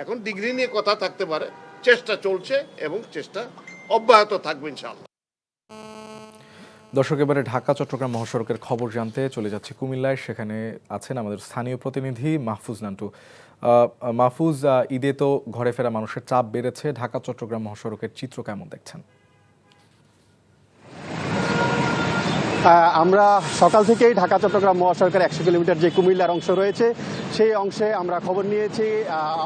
এখন ডিগ্রি নিয়ে কথা থাকতে পারে, চেষ্টা চলছে এবং চেষ্টা অব্যাহত থাকবে ইনশাআল্লাহ। দর্শক, এবারে ঢাকা চট্টগ্রাম মহাসড়কের খবর জানতে চলে যাচ্ছে কুমিল্লায়। সেখানে আছেন আমাদের স্থানীয় প্রতিনিধি মাহফুজ নান্টু। মাহফুজ, ঈদে তো ঘরে ফেরা মানুষের চাপ বেড়েছে, ঢাকা চট্টগ্রাম মহাসড়কের চিত্র কেমন দেখছেন? আমরা সকাল থেকেই ঢাকা চট্টগ্রাম মহাসড়কের 100 কিলোমিটার যে কুমিল্লার অংশ রয়েছে সেই অংশে আমরা খবর নিয়েছি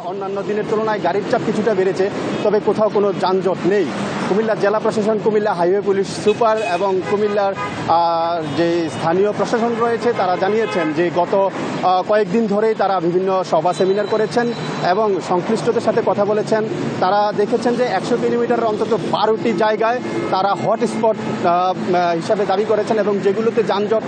অন্যান্য দিনের তুলনায় গাড়ির চাপ কিছুটা বেড়েছে, তবে কোথাও কোনো যানজট নেই। কুমিল্লা জেলা প্রশাসন, কুমিল্লা হাইওয়ে পুলিশ সুপার এবং কুমিল্লার যে স্থানীয় প্রশাসন রয়েছে তারা জানিয়েছেন যে গত কয়েকদিন ধরেই তারা বিভিন্ন সভা সেমিনার করেছেন এবং সংশ্লিষ্টদের সাথে কথা বলেছেন। তারা দেখেছেন যে 100 কিলোমিটার অন্তত 12টি জায়গায় তারা হটস্পট হিসাবে দাবি করেছেন এবং যেগুলোতে যানজট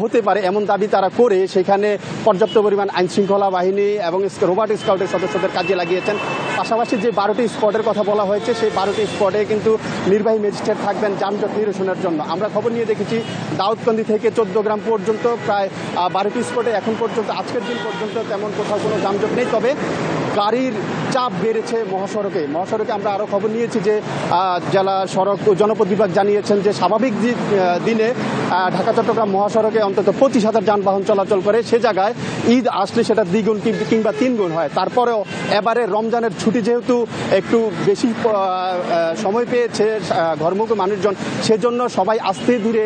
হতে পারে এমন দাবি তারা করে সেখানে পর্যাপ্ত পরিমাণ আইনশৃঙ্খলা বাহিনী এবং রোবট স্কাউটের সদস্যদের কাজে লাগিয়েছেন। পাশাপাশি যে 12টি স্পটের কথা বলা হয়েছে সেই 12টি স্পটে কিন্তু নির্বাহী ম্যাজিস্ট্রেট থাকবেন যানজট নিরসনের জন্য। আমরা খবর নিয়ে দেখেছি দাউদকান্দি থেকে 14 গ্রাম পর্যন্ত প্রায় 12টি স্পটে এখন পর্যন্ত আজকের দিন পর্যন্ত তেমন কোথাও কোনো যানজট নেই। তবে গাড়ির চাপ বেড়েছে মহাসড়কে। আমরা আরও খবর নিয়েছি যে জেলা সড়ক ও জনপদ বিভাগ জানিয়েছেন যে স্বাভাবিক দিনে ঢাকা চট্টগ্রাম মহাসড়কে অন্তত 25,000 যানবাহন চলাচল করে, সে জায়গায় ঈদ আসলে সেটা দ্বিগুণ কিংবা তিনগুণ হয়। তারপরেও এবারে রমজানের ছুটি যেহেতু একটু বেশি সময় পেয়েছে ঘরমুখী মানুষজন, সেজন্য সবাই আস্তে ধীরে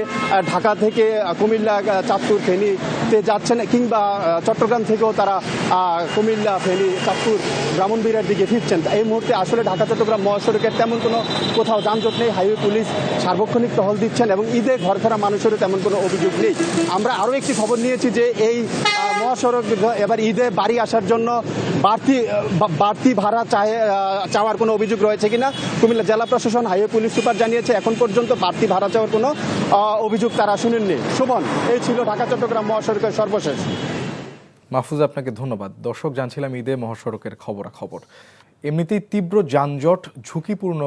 ঢাকা থেকে কুমিল্লা, চাঁদপুর, ফেনীতে যাচ্ছেন, কিংবা চট্টগ্রাম থেকেও তারা কুমিল্লা, ফেনী, চাঁদপুর, ব্রাহ্মণবাড়িয়ার দিকে ফিরছেন। এই মুহূর্তে আসলে ঢাকা চট্টগ্রাম মহাসড়কের তেমন কোনো কোথাও যানজট নেই। হাইওয়ে পুলিশ সার্বক্ষণিক টহল দিচ্ছেন এবং ঈদে ঘর ফেরা মানুষেরও তেমন কোনো অভিযোগ নেই। আমরা আরও একটি খবর নিয়েছি যে এই মহাসড়ক এবার ঈদে বাড়ি আসার জন্য বাড়তি ভাড়া চাওয়ার কোনো অভিযোগ রয়েছে কিনা কুমিল্লা জেলা প্রশাসন, হাইওয়ে পুলিশ সুপার জানিয়েছে এখন পর্যন্ত বাড়তি ভাড়া চাওয়ার কোনো অভিযোগ তারা শুনেননি। শোভন, এই ছিল ঢাকা চট্টগ্রাম মহাসড়কের সর্বশেষ। মাহফুজ, আপনাকে ধন্যবাদ। দর্শক, জানছিলাম ঈদে মহাসড়কের খবরাখবর। এমনিতেই তীব্র যানজট, ঝুঁকিপূর্ণ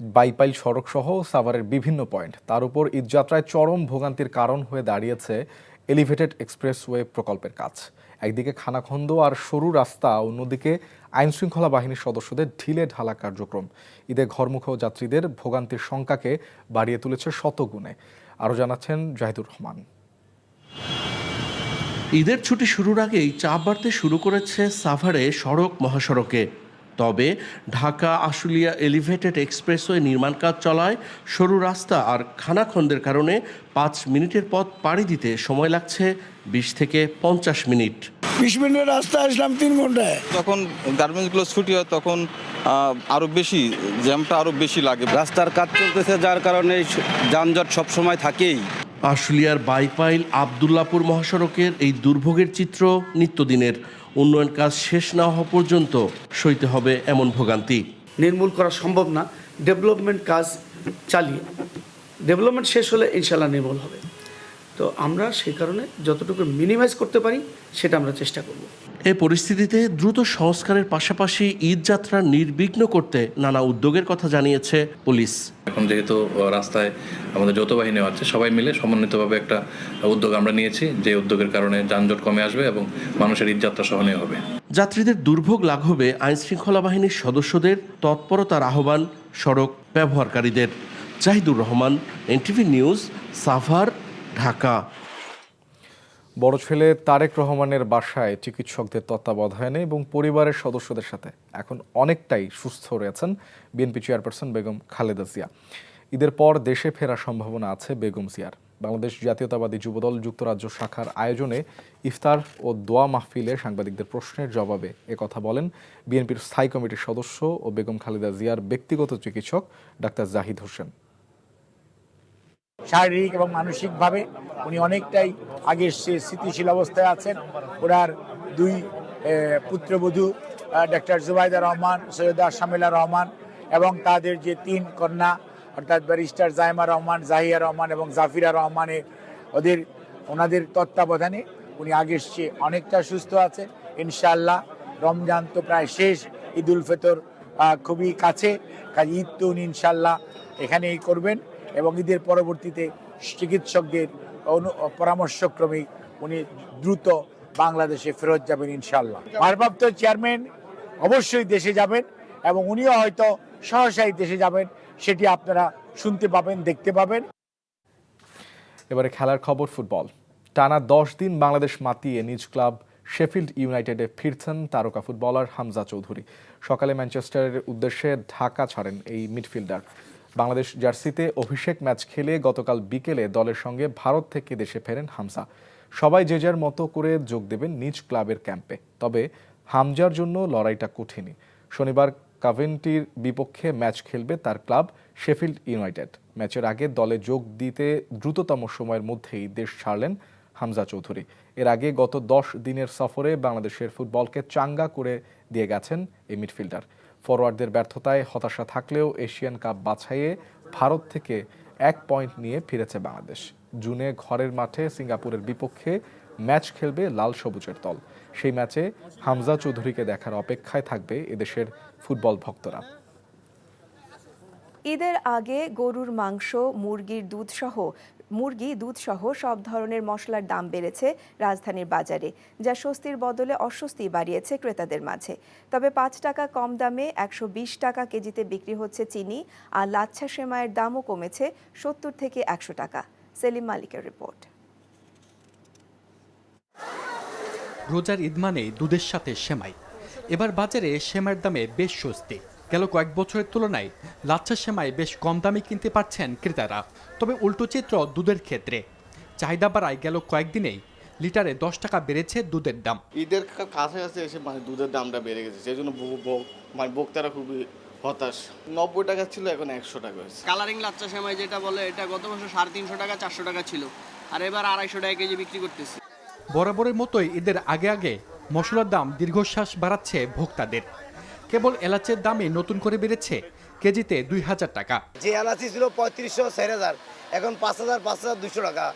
বাইপাইল সড়ক সহ সাভারের বিভিন্ন পয়েন্ট, তার উপর ঈদযাত্রায় চরম ভোগান্তির কারণ হয়ে দাঁড়িয়েছে এলিভেটেড এক্সপ্রেসওয়ে প্রকল্পের কাজ। একদিকে খানাখন্দ আর সরু রাস্তা, অন্যদিকে আইনশৃঙ্খলা বাহিনীর সদস্যদের ঢিলে ঢালা কার্যক্রম ঈদে ঘরমুখী যাত্রীদের ভোগান্তির সংখ্যাকে বাড়িয়ে তুলেছে শতগুণে। আরও জানাচ্ছেন জাহিদুর রহমান। ঈদের ছুটি শুরুর আগেই চাপ বাড়তে শুরু করেছে সাভারে সড়ক মহাসড়কে। তবে ঢাকা আশুলিয়া এলিভেটেড এক্সপ্রেসওয়ে নির্মাণ কাজ চলায় সরু রাস্তা আর খানাখন্দের কারণে 5 মিনিটের পথ পাড়ি দিতে সময় লাগছে 20 থেকে 50 মিনিট। 20 মিনিটের রাস্তা আসলাম 3 ঘন্টায়। যখন গার্মেন্টসগুলো ছুটি হয় তখন আরও বেশি জ্যামটা আরও বেশি লাগে। রাস্তার কাজ চলতেছে, যার কারণে যানজট সবসময় থাকেই। আশুলিয়ার বাইপাইল আবদুল্লাপুর মহাসড়কের এই দুর্ভোগের চিত্র নিত্যদিনের। উন্নয়ন কাজ শেষ না হওয়া পর্যন্ত সইতে হবে এমন ভোগান্তি। নির্মূল করা সম্ভব না, ডেভেলপমেন্ট কাজ চালিয়ে ডেভেলপমেন্ট শেষ হলে ইনশাল্লাহ নির্মূল হবে। তো আমরা সেই কারণে যতটুকু মিনিমাইজ করতে পারি সেটা আমরা চেষ্টা করব। এই পরিস্থিতিতে দ্রুত সংস্কারের পাশাপাশি ঈদ যাত্রা নির্বিঘ্ন করতে নানা উদ্যোগের কথা জানিয়েছে পুলিশ। এখন যেহেতু রাস্তায় আমাদের যৌথ বাহিনী আছে, সবাই মিলে সমন্বিতভাবে একটা উদ্যোগ আমরা নিয়েছি, যে উদ্যোগের কারণে যানজট কমে আসবে এবং মানুষের ঈদ যাত্রা সহনীয় হবে। যাত্রীদের দুর্ভোগ লাঘবে আইনশৃঙ্খলা বাহিনীর সদস্যদের তৎপরতার আহ্বান সড়ক ব্যবহারকারীদের। Zahidur Rahman, NTV news, Savar, Dhaka. বড় ছেলে তারেক রহমানের বাসায় চিকিৎসকদের তত্ত্বাবধানে এবং পরিবারের সদস্যদের সাথে এখন অনেকটাই সুস্থ রয়েছেন বিএনপি চেয়ারপারসন বেগম খালেদা জিয়া। ঈদের পর দেশে ফেরার সম্ভাবনা আছে বেগম জিয়ার। বাংলাদেশ জাতীয়তাবাদী যুবদল যুক্তরাজ্য শাখার আয়োজনে ইফতার ও দোয়া মাহফিলে সাংবাদিকদের প্রশ্নের জবাবে একথা বলেন বিএনপির স্থায়ী কমিটির সদস্য ও বেগম খালেদা জিয়ার ব্যক্তিগত চিকিৎসক ডাক্তার জাহিদ হোসেন। শারীরিক এবং মানসিকভাবে উনি অনেকটাই আগের সে স্থিতিশীল অবস্থায় আছেন। ওনার 2 পুত্রবধূ ডাক্তার জুবাইদা রহমান, সৈয়দা শামিলা রহমান এবং তাদের যে 3 কন্যা অর্থাৎ ব্যারিস্টার জাইমা রহমান, জাহিয়া রহমান এবং জাফিরা রহমানের ওনাদের তত্ত্বাবধানে উনি আগের চেয়ে অনেকটা সুস্থ আছে ইনশাআল্লাহ। রমজান তো প্রায় শেষ, ঈদ উল ফিতর খুবই কাছে, কাজ ঈদ তো উনি ইনশাআল্লাহ এখানেই করবেন এবং ঈদের পরবর্তীতে চিকিৎসকদের পরামর্শক্রমে উনি দ্রুত বাংলাদেশে ফেরত যাবেন ইনশাআল্লাহ। ভারপ্রাপ্ত চেয়ারম্যান অবশ্যই দেশে যাবেন এবং উনিও হয়তো সহসাই দেশে যাবেন, সেটি আপনারা শুনতে পাবেন, দেখতে পাবেন। এবারে খেলার খবর, ফুটবল। টানা 10 দিন বাংলাদেশ মাতিয়ে নিজ ক্লাব শেফিল্ড ইউনাইটেডে ফিরছেন তারকা ফুটবলার হামজা চৌধুরী। সকালে ম্যানচেস্টারের উদ্দেশ্যে ঢাকা ছাড়েন এই মিডফিল্ডার। বাংলাদেশ জার্সিতে অভিষেক ম্যাচ খেলে গতকাল বিকেলে দলের সঙ্গে ভারত থেকে দেশে ফেরেন হামজা। সবাই যে যার মতো করে যোগ দেবেন নিজ ক্লাবের ক্যাম্পে। তবে হামজার জন্য লড়াইটা কঠিনই। শনিবার কাভেন্টির বিপক্ষে ম্যাচ খেলবে তার ক্লাব শেফিল্ড ইউনাইটেড। ম্যাচের আগে দলে যোগ দিতে দ্রুততম সময়ের মধ্যেই দেশ ছাড়লেন হামজা চৌধুরী। এর আগে গত 10 দিনের সফরে বাংলাদেশের ফুটবলকে চাঙ্গা করে দিয়ে গেছেন এই মিডফিল্ডার। ফরওয়ার্ডদের ব্যর্থতায় হতাশা থাকলেও এশিয়ান কাপ বাছাইয়ে ভারত থেকে 1 পয়েন্ট নিয়ে ফিরেছে বাংলাদেশ। জুনে ঘরের মাঠে সিঙ্গাপুরের বিপক্ষে ম্যাচ খেলবে লাল সবুজের দল। সেই ম্যাচে হামজা চৌধুরীকে দেখার অপেক্ষায় থাকবে এদেশের ফুটবল ভক্তরা। ঈদের আগে গরুর মাংস, মুরগির দুধ সহ মুরগি, দুধ সহ সব ধরনের মশলার দাম বেড়েছে রাজধানীর বাজারে, যা স্বস্তির বদলে অস্বস্তি বাড়িয়েছে ক্রেতাদের মাঝে। তবে 5 টাকা কম দামে 120 টাকা কেজিতে বিক্রি হচ্ছে চিনি, আর লাচ্ছা সেমাইয়ের দামও কমেছে 70 থেকে 100 টাকা। সেলিম মালিকের রিপোর্ট। রোজার ঈদ মানেই দুধের সাথে সেমাই। এবার বাজারে সেমাইয়ের দামে বেশ স্বস্তি। গেল কয়েক বছরের তুলনায় লাচ্ছা সেমাই বেশ কম দামে কিনতে পারছেন ক্রেতারা। তবে উল্টো চিত্র দুধের ক্ষেত্রে। চাহিদা বাড়ায় গেল কয়েকদিনেই লিটারে 10 টাকা বেড়েছে দুধের দাম। ঈদের কাছাকাছি এসে দুধের দামটা বেড়ে গেছে, সেই জন্য ভোক্তারা খুবই হতাশ। 90 টাকা ছিল, এখন 100 টাকা হয়েছে। কালারিং লাচ্ছা সেমাই যেটা বলে, এটা গত বছর 350 টাকা 400 টাকা ছিল, আর এবার 250 টাকা কেজি বিক্রি করতেছি। বরাবরের মতোই ঈদের আগে আগে মশলার দাম দীর্ঘশ্বাস বাড়াচ্ছে ভোক্তাদের। কেবল এলাচের দামে নতুন করে বেড়েছে কেজিতে 2000 টাকা। যে এলাচি ছিল 3500 4000, এখন 5000 5200 টাকা।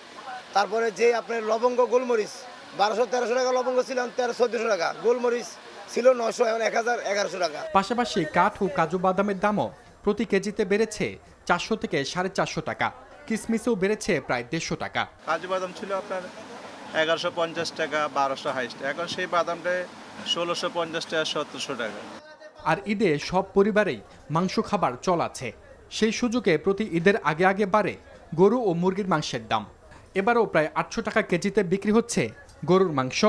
তারপরে যে আপনার লবঙ্গ গোলমরিচ 1200-1300 টাকা লবঙ্গ ছিল, 1300-1400 টাকা। গোলমরিচ ছিল 900, এখন 1000-1100 টাকা। পাশাপাশি কাঠ ও কাজু বাদামের দামও প্রতি কেজিতে বেড়েছে 400 থেকে 450 টাকা। কিসমিসও বেড়েছে প্রায় 150 টাকা। কাজু বাদাম ছিল আপনার 1150 টাকা, 1200 হাইস্ট, এখন সেই বাদামটা 1650 টাকা, 1700 টাকা। আর ঈদে সব পরিবারেই মাংস খাবার চল আছে। সেই সুযোগে প্রতি ঈদের আগে আগে বাড়ে গরু ও মুরগির মাংসের দাম। এবারও প্রায় 800 টাকা কেজিতে বিক্রি হচ্ছে গরুর মাংস,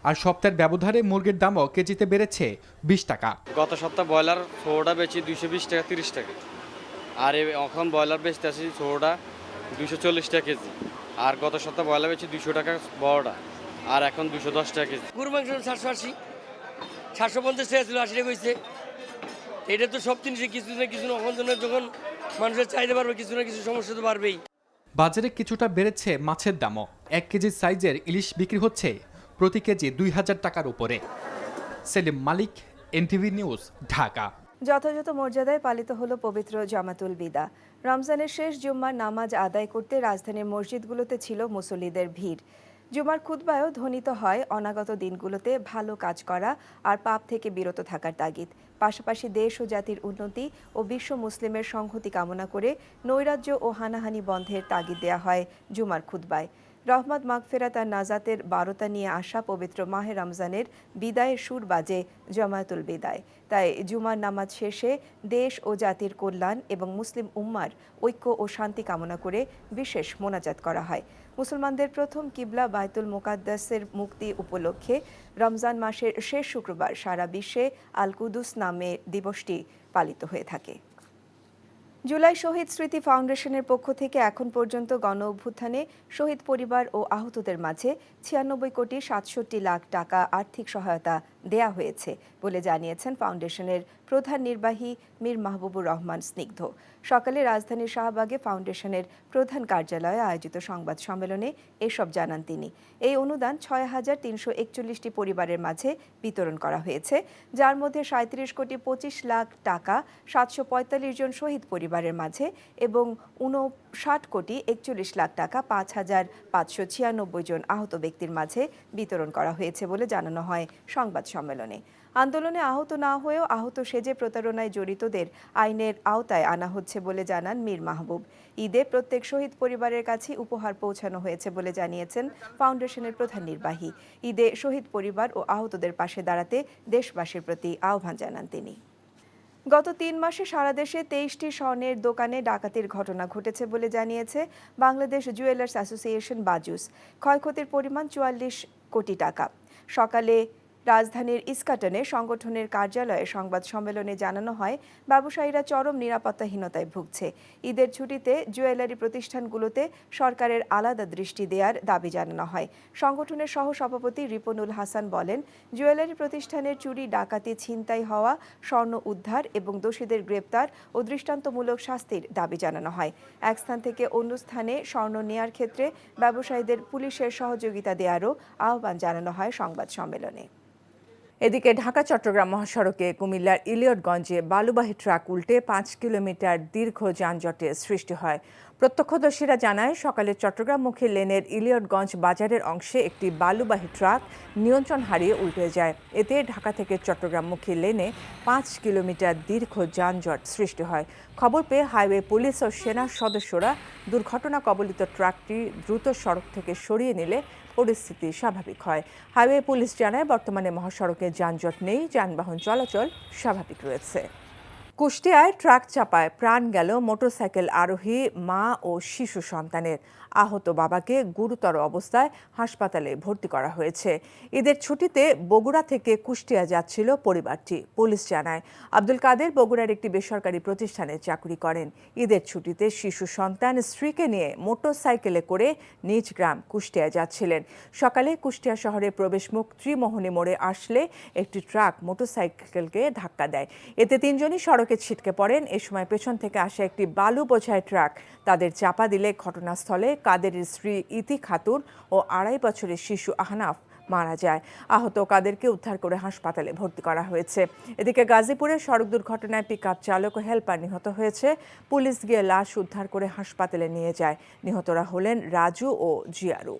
আর সপ্তাহের ব্যবধানে মুরগির দামও কেজিতে বেড়েছে 20 টাকা। গত সপ্তাহ ব্রয়লার ছোটোটা বেচি 220 টাকা 30 টাকা, আর এখন ব্রয়লার বেচতে আসি ছোটোটা 240 টাকা কেজি, আর গত সপ্তাহ ব্রয়লার বেচি 200 টাকা বড়টা, আর এখন 210 টাকা কেজি। গরুর মাংস 780, 750 টাকা ছিল, 80 টাকা হয়েছে। এটা তো সব জিনিসে কিছু না কিছু যখন মানুষের চাহিদা বাড়বে, কিছু না কিছু সমস্যা তো বাড়বেই। বাজারে কিছুটা বেড়েছে মাছের দামও। 1 কেজি সাইজের ইলিশ বিক্রি হচ্ছে প্রতি কেজি 2000 টাকার উপরে। সেলিম মালিক, এনটিভি নিউজ, ঢাকা। যথাযথ মর্যাদায় পালিত হলো পবিত্র জামাতুল বিদা। রমজানের শেষ জুম্মার নামাজ আদায় করতে রাজধানীর মসজিদগুলোতে ছিল মুসল্লিদের ভিড়। জুমার খুতবায়ও ধ্বনিত হয় অনাগত দিনগুলোতে ভালো কাজ করা আর পাপ থেকে বিরত থাকার তাগিদ। পাশাপাশি দেশ ও জাতির উন্নতি ও বিশ্ব মুসলিমের সংহতি কামনা করে নৈরাজ্য ও হানাহানি বন্ধের তাগিদ দেয়া হয় জুমার খুতবায়। রহমত, মাগফিরাত আর নাজাতের বারতা নিয়ে আসা পবিত্র মাহে রমজানের বিদায়ের সুর বাজে জামাতুল বিদায়। তাই জুমার নামাজ শেষে দেশ ও জাতির কল্যাণ এবং মুসলিম উম্মার ঐক্য ও শান্তি কামনা করে বিশেষ মোনাজাত করা হয়। মুসলমানদের প্রথম কিবলা বাইতুল মুকাদ্দাসের মুক্তি উপলক্ষে রমজান মাসের শেষ শুক্রবার সারা বিশ্বে আল কুদুস নামে দিবসটি পালিত হয়ে থাকে। জুলাই শহীদ স্মৃতি ফাউন্ডেশনের পক্ষ থেকে এখন পর্যন্ত গণ অভ্যুত্থানে শহীদ পরিবার ও আহতদের মাঝে 96,67,00,000 টাকা আর্থিক সহায়তা দেয়া হয়েছে বলে জানিয়েছেন ফাউন্ডেশনের প্রধান নির্বাহী মীর মাহবুবুর রহমান স্নিগ্ধ। সকালে রাজধানীর শাহবাগে ফাউন্ডেশনের প্রধান কার্যালয়ে আয়োজিত সংবাদ সম্মেলনে এসব জানান তিনি। এই অনুদান 6,341টি পরিবারের মাঝে বিতরণ করা হয়েছে, যার মধ্যে 37,25,00,000 টাকা 745 জন শহীদ পরিবারের মাঝে এবং 59,41,00,000 টাকা 5,596 জন আহত ব্যক্তির মাঝে বিতরণ করা হয়েছে বলে জানানো হয় সংবাদ সম্মেলনে। আন্দোলনে আহত না হয়েও আহত সেজে প্রতারণায় জড়িতদের আইনের আওতায় আনা হচ্ছে বলে জানান মীর মাহবুব। ঈদে প্রত্যেক শহীদ পরিবারের কাছে উপহার পৌঁছানো হয়েছে বলে জানিয়েছেন ফাউন্ডেশনের প্রধান নির্বাহী। ঈদে শহীদ পরিবার ও আহতদের পাশে দাঁড়াতে দেশবাসীর প্রতি আহ্বান জানান তিনি। গত 3 মাসে সারা দেশে 23টি স্বর্ণের দোকানে ডাকাতির ঘটনা ঘটেছে বলে জানিয়েছে বাংলাদেশ জুয়েলার্স অ্যাসোসিয়েশন বাজুস। ক্ষয়ক্ষতির পরিমাণ 44 কোটি টাকা। সকালে রাজধানীর ইস্কাটনে সংগঠনের কার্যালয়ে সংবাদ সম্মেলনে জানানো হয়, ব্যবসায়ীরা চরম নিরাপত্তাহীনতায় ভুগছে। ঈদের ছুটিতে জুয়েলারি প্রতিষ্ঠানগুলোতে সরকারের আলাদা দৃষ্টি দেওয়ার দাবি জানানো হয়। সংগঠনের সহসভাপতি রিপনুল হাসান বলেন, জুয়েলারি প্রতিষ্ঠানের চুরি, ডাকাতি, ছিনতাই হওয়া, স্বর্ণ উদ্ধার এবং দোষীদের গ্রেপ্তার ও দৃষ্টান্তমূলক শাস্তির দাবি জানানো হয়। এক স্থান থেকে অন্য স্থানে স্বর্ণ নেয়ার ক্ষেত্রে ব্যবসায়ীদের পুলিশের সহযোগিতা দেওয়ারও আহ্বান জানানো হয় সংবাদ সম্মেলনে। এদিকে ঢাকা চট্টগ্রাম মহাসড়কে কুমিল্লার ইলিয়টগঞ্জে বালুবাহী ট্রাক উল্টে 5 কিলোমিটার দীর্ঘ যানজটের সৃষ্টি হয়। প্রত্যক্ষদর্শীরা জানায়, সকালে চট্টগ্রামমুখী লেনের ইলিয়টগঞ্জ বাজারের অংশে একটি বালুবাহী ট্রাক নিয়ন্ত্রণ হারিয়ে উল্টে যায়। এতে ঢাকা থেকে চট্টগ্রামমুখী লেনে 5 কিলোমিটার দীর্ঘ যানজট সৃষ্টি হয়। খবর পেয়ে হাইওয়ে পুলিশ ও সেনা সদস্যরা দুর্ঘটনা কবলিত ট্রাকটি দ্রুত সড়ক থেকে সরিয়ে নিলে পরিস্থিতি স্বাভাবিক হয়। হাইওয়ে পুলিশ জানায়, বর্তমানে মহাসড়কে যানজট নেই, যানবাহন চলাচল স্বাভাবিক রয়েছে। কুষ্টিয়ায় ট্রাক চাপায় প্রাণ গেল মোটরসাইকেল আরোহী মা ও শিশু সন্তানের। আহত বাবাকে গুরুতর অবস্থায় হাসপাতালে ভর্তি করা হয়েছে। ঈদের ছুটিতে বগুড়া থেকে কুষ্টিয়া যাচ্ছিল পরিবারটি। পুলিশ জানায়, আব্দুল কাদের বগুড়ার একটি বেসরকারি প্রতিষ্ঠানে চাকরি করেন। ঈদের ছুটিতে শিশু সন্তান স্ত্রীকে নিয়ে মোটরসাইকেলে করে নিজ গ্রাম কুষ্টিয়া যাচ্ছিলেন। সকালে কুষ্টিয়া শহরে প্রবেশমুখ ত্রিমোহনী মোড়ে আসলে একটি ট্রাক মোটরসাইকেলকে ধাক্কা দেয়। এতে তিনজনই সড়কে ছিটকে পড়েন। এ সময় পেছন থেকে আসা একটি বালু বোঝাই ট্রাক তাদের চাপা দিলে ঘটনাস্থলে কাদেরের স্ত্রী ইতি খাতুন ও 2.5 বছরের শিশু আহনাফ মারা যায়। আহত কাদেরকে উদ্ধার করে হাসপাতালে ভর্তি করা হয়েছে। এদিকে গাজীপুরে সড়ক দুর্ঘটনায় পিকআপ চালক ও হেলপার নিহত হয়েছে। পুলিশ গিয়ে লাশ উদ্ধার করে হাসপাতালে নিয়ে যায়। নিহতরা হলেন রাজু ও জিয়ারু।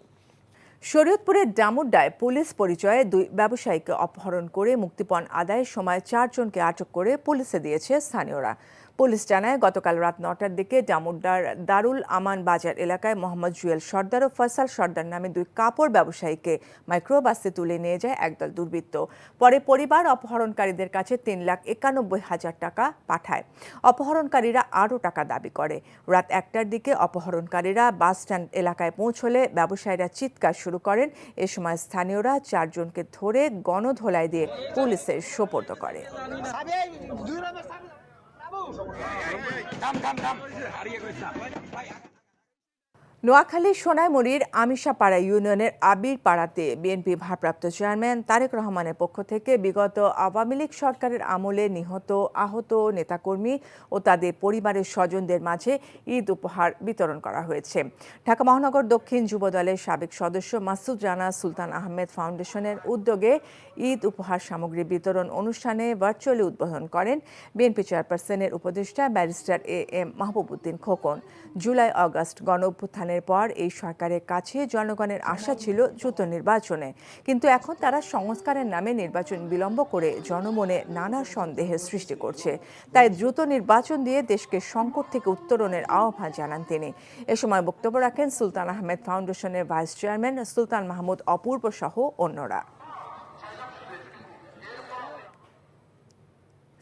শরীয়তপুরের ডামুড্ডায় পুলিশ পরিচয়ে 2 ব্যবসায়ীকে অপহরণ করে মুক্তিপণ আদায়ের সময় 4 জনকে আটক করে পুলিশে দিয়েছে স্থানীয়রা। পুলিশ জানায়, গতকাল রাত 9টার দিকে ডামুড্ডার দারুল আমান বাজার এলাকায় মোহাম্মদ জুয়েল সর্দার ও ফয়সাল সর্দার নামে 2 কাপড় ব্যবসায়ীকে মাইক্রোবাসে তুলে নিয়ে যায় একদল দুর্বৃত্ত। পরে পরিবার অপহরণকারীদের কাছে 3,91,000 টাকা পাঠায়। অপহরণকারীরা আরও টাকা দাবি করে। রাত 1টার দিকে অপহরণকারীরা বাসস্ট্যান্ড এলাকায় পৌঁছলে ব্যবসায়ীরা চিৎকার শুরু করেন। এ সময় স্থানীয়রা 4 জনকে ধরে গণধোলাই দিয়ে পুলিশের সোপর্দ করে। নোয়াখালীর সোনাইমুড়ির আমিশাপাড়া ইউনিয়নের আবির পাড়াতে বিএনপি ভারপ্রাপ্ত চেয়ারম্যান তারেক রহমানের পক্ষ থেকে বিগত আওয়ামী লীগ সরকারের আমলে নিহত আহত নেতাকর্মী ও তাদের পরিবারের স্বজনদের মাঝে ঈদ উপহার বিতরণ করা হয়েছে। ঢাকা মহানগর দক্ষিণ যুবদলের সাবেক সদস্য মাসুদ রানা সুলতান আহমেদ ফাউন্ডেশনের উদ্যোগে ঈদ উপহার সামগ্রী বিতরণ অনুষ্ঠানে ভার্চুয়ালি উদ্বোধন করেন বিএনপি চেয়ারপারসনের উপদেষ্টা barrister AM Mahbub Uddin Khokon. July August গণ অভ্যুত্থানের পর এই সরকারের কাছে জনগণের আশা ছিল দ্রুত নির্বাচনে, কিন্তু এখন তারা সংস্কারের নামে নির্বাচন বিলম্ব করে জনমনে নানা সন্দেহের সৃষ্টি করছে। তাই দ্রুত নির্বাচন দিয়ে দেশকে সংকট থেকে উত্তরণের আহ্বান জানান তিনি। এ সময় বক্তব্য রাখেন সুলতান আহমেদ ফাউন্ডেশনের ভাইস চেয়ারম্যান সুলতান মাহমুদ অপূর্ব সহ অন্যরা।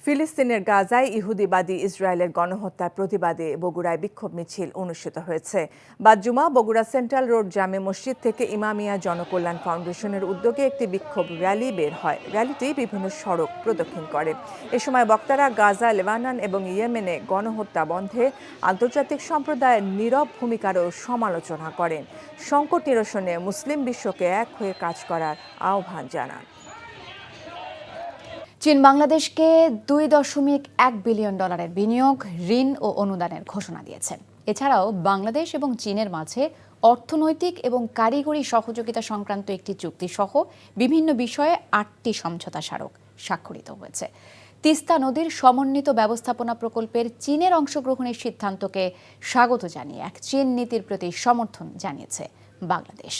ফিলিস্তিনের গাজায় ইহুদিবাদী ইসরায়েলের গণহত্যার প্রতিবাদে বগুড়ায় বিক্ষোভ মিছিল অনুষ্ঠিত হয়েছে। বাদ জুমা বগুড়া সেন্ট্রাল রোড জামে মসজিদ থেকে ইমামিয়া জনকল্যাণ ফাউন্ডেশনের উদ্যোগে একটি বিক্ষোভ র্যালি বের হয়। র্যালিটি বিভিন্ন সড়ক প্রদক্ষিণ করে। এ সময় বক্তারা গাজা, লেবানন এবং ইয়েমেনে গণহত্যা বন্ধে আন্তর্জাতিক সম্প্রদায়ের নীরব ভূমিকারও সমালোচনা করেন। সংকট নিরসনে মুসলিম বিশ্বকে এক হয়ে কাজ করার আহ্বান জানান। চীন বাংলাদেশকে $2.1 বিলিয়ন বিনিয়োগ, ঋণ ও অনুদানের ঘোষণা দিয়েছে। এছাড়াও বাংলাদেশ এবং চীনের মাঝে অর্থনৈতিক এবং কারিগরি সহযোগিতা সংক্রান্ত একটি চুক্তি সহ বিভিন্ন বিষয়ে 8টি সমঝোতা স্মারক স্বাক্ষরিত হয়েছে। তিস্তা নদীর সমন্বিত ব্যবস্থাপনা প্রকল্পের চীনের অংশগ্রহণের সিদ্ধান্তকে স্বাগত জানিয়ে এক চীন নীতির প্রতি সমর্থন জানিয়েছে বাংলাদেশ।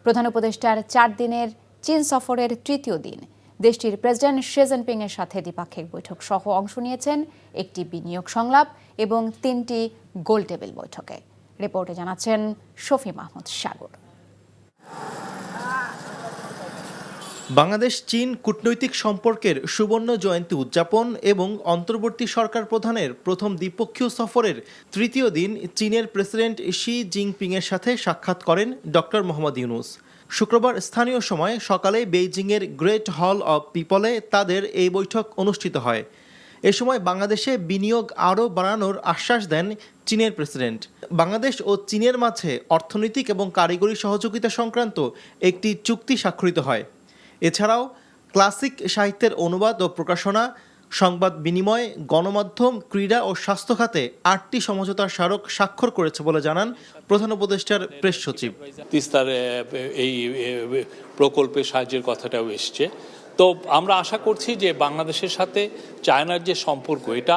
প্রধান উপদেষ্টার 4 দিনের চীন সফরের 3য় দিন দেশটির প্রেসিডেন্ট শি জিনপিং এর সাথে দ্বিপাক্ষিক বৈঠক সহ অংশ নিয়েছেন একটি বিনিয়োগ সংলাপ এবং 3টি গোল টেবিল বৈঠকে। রিপোর্টে জানাচ্ছেন শফি মাহমুদ সাগর। বাংলাদেশ চীন কূটনৈতিক সম্পর্কের সুবর্ণ জয়ন্তী উদযাপন এবং অন্তর্বর্তী সরকার প্রধানের প্রথম দ্বিপক্ষীয় সফরের 3য় দিন চীনের প্রেসিডেন্ট শি জিনপিং এর সাথে সাক্ষাৎ করেন ডক্টর মোহাম্মদ ইউনূস। শুক্রবার স্থানীয় সময় সকালে বেইজিংয়ের গ্রেট হল অব পিপলে তাদের এই বৈঠক অনুষ্ঠিত হয়। এ সময় বাংলাদেশে বিনিয়োগ আরও বাড়ানোর আশ্বাস দেন চীনের প্রেসিডেন্ট। বাংলাদেশ ও চীনের মাঝে অর্থনৈতিক এবং কারিগরি সহযোগিতা সংক্রান্ত একটি চুক্তি স্বাক্ষরিত হয়। এছাড়াও ক্লাসিক সাহিত্যের অনুবাদ ও প্রকাশনা, সংবাদ বিনিময়, গণমাধ্যম, ক্রীড়া ও স্বাস্থ্য খাতে 8টি সমঝোতার স্মারক স্বাক্ষর করেছে বলে জানান প্রধান উপদেষ্টার প্রেস সচিব। তিস্তার এই প্রকল্পের সাহায্যের কথাটাও এসছে। তো আমরা আশা করছি যে বাংলাদেশের সাথে চায়নার যে সম্পর্ক এটা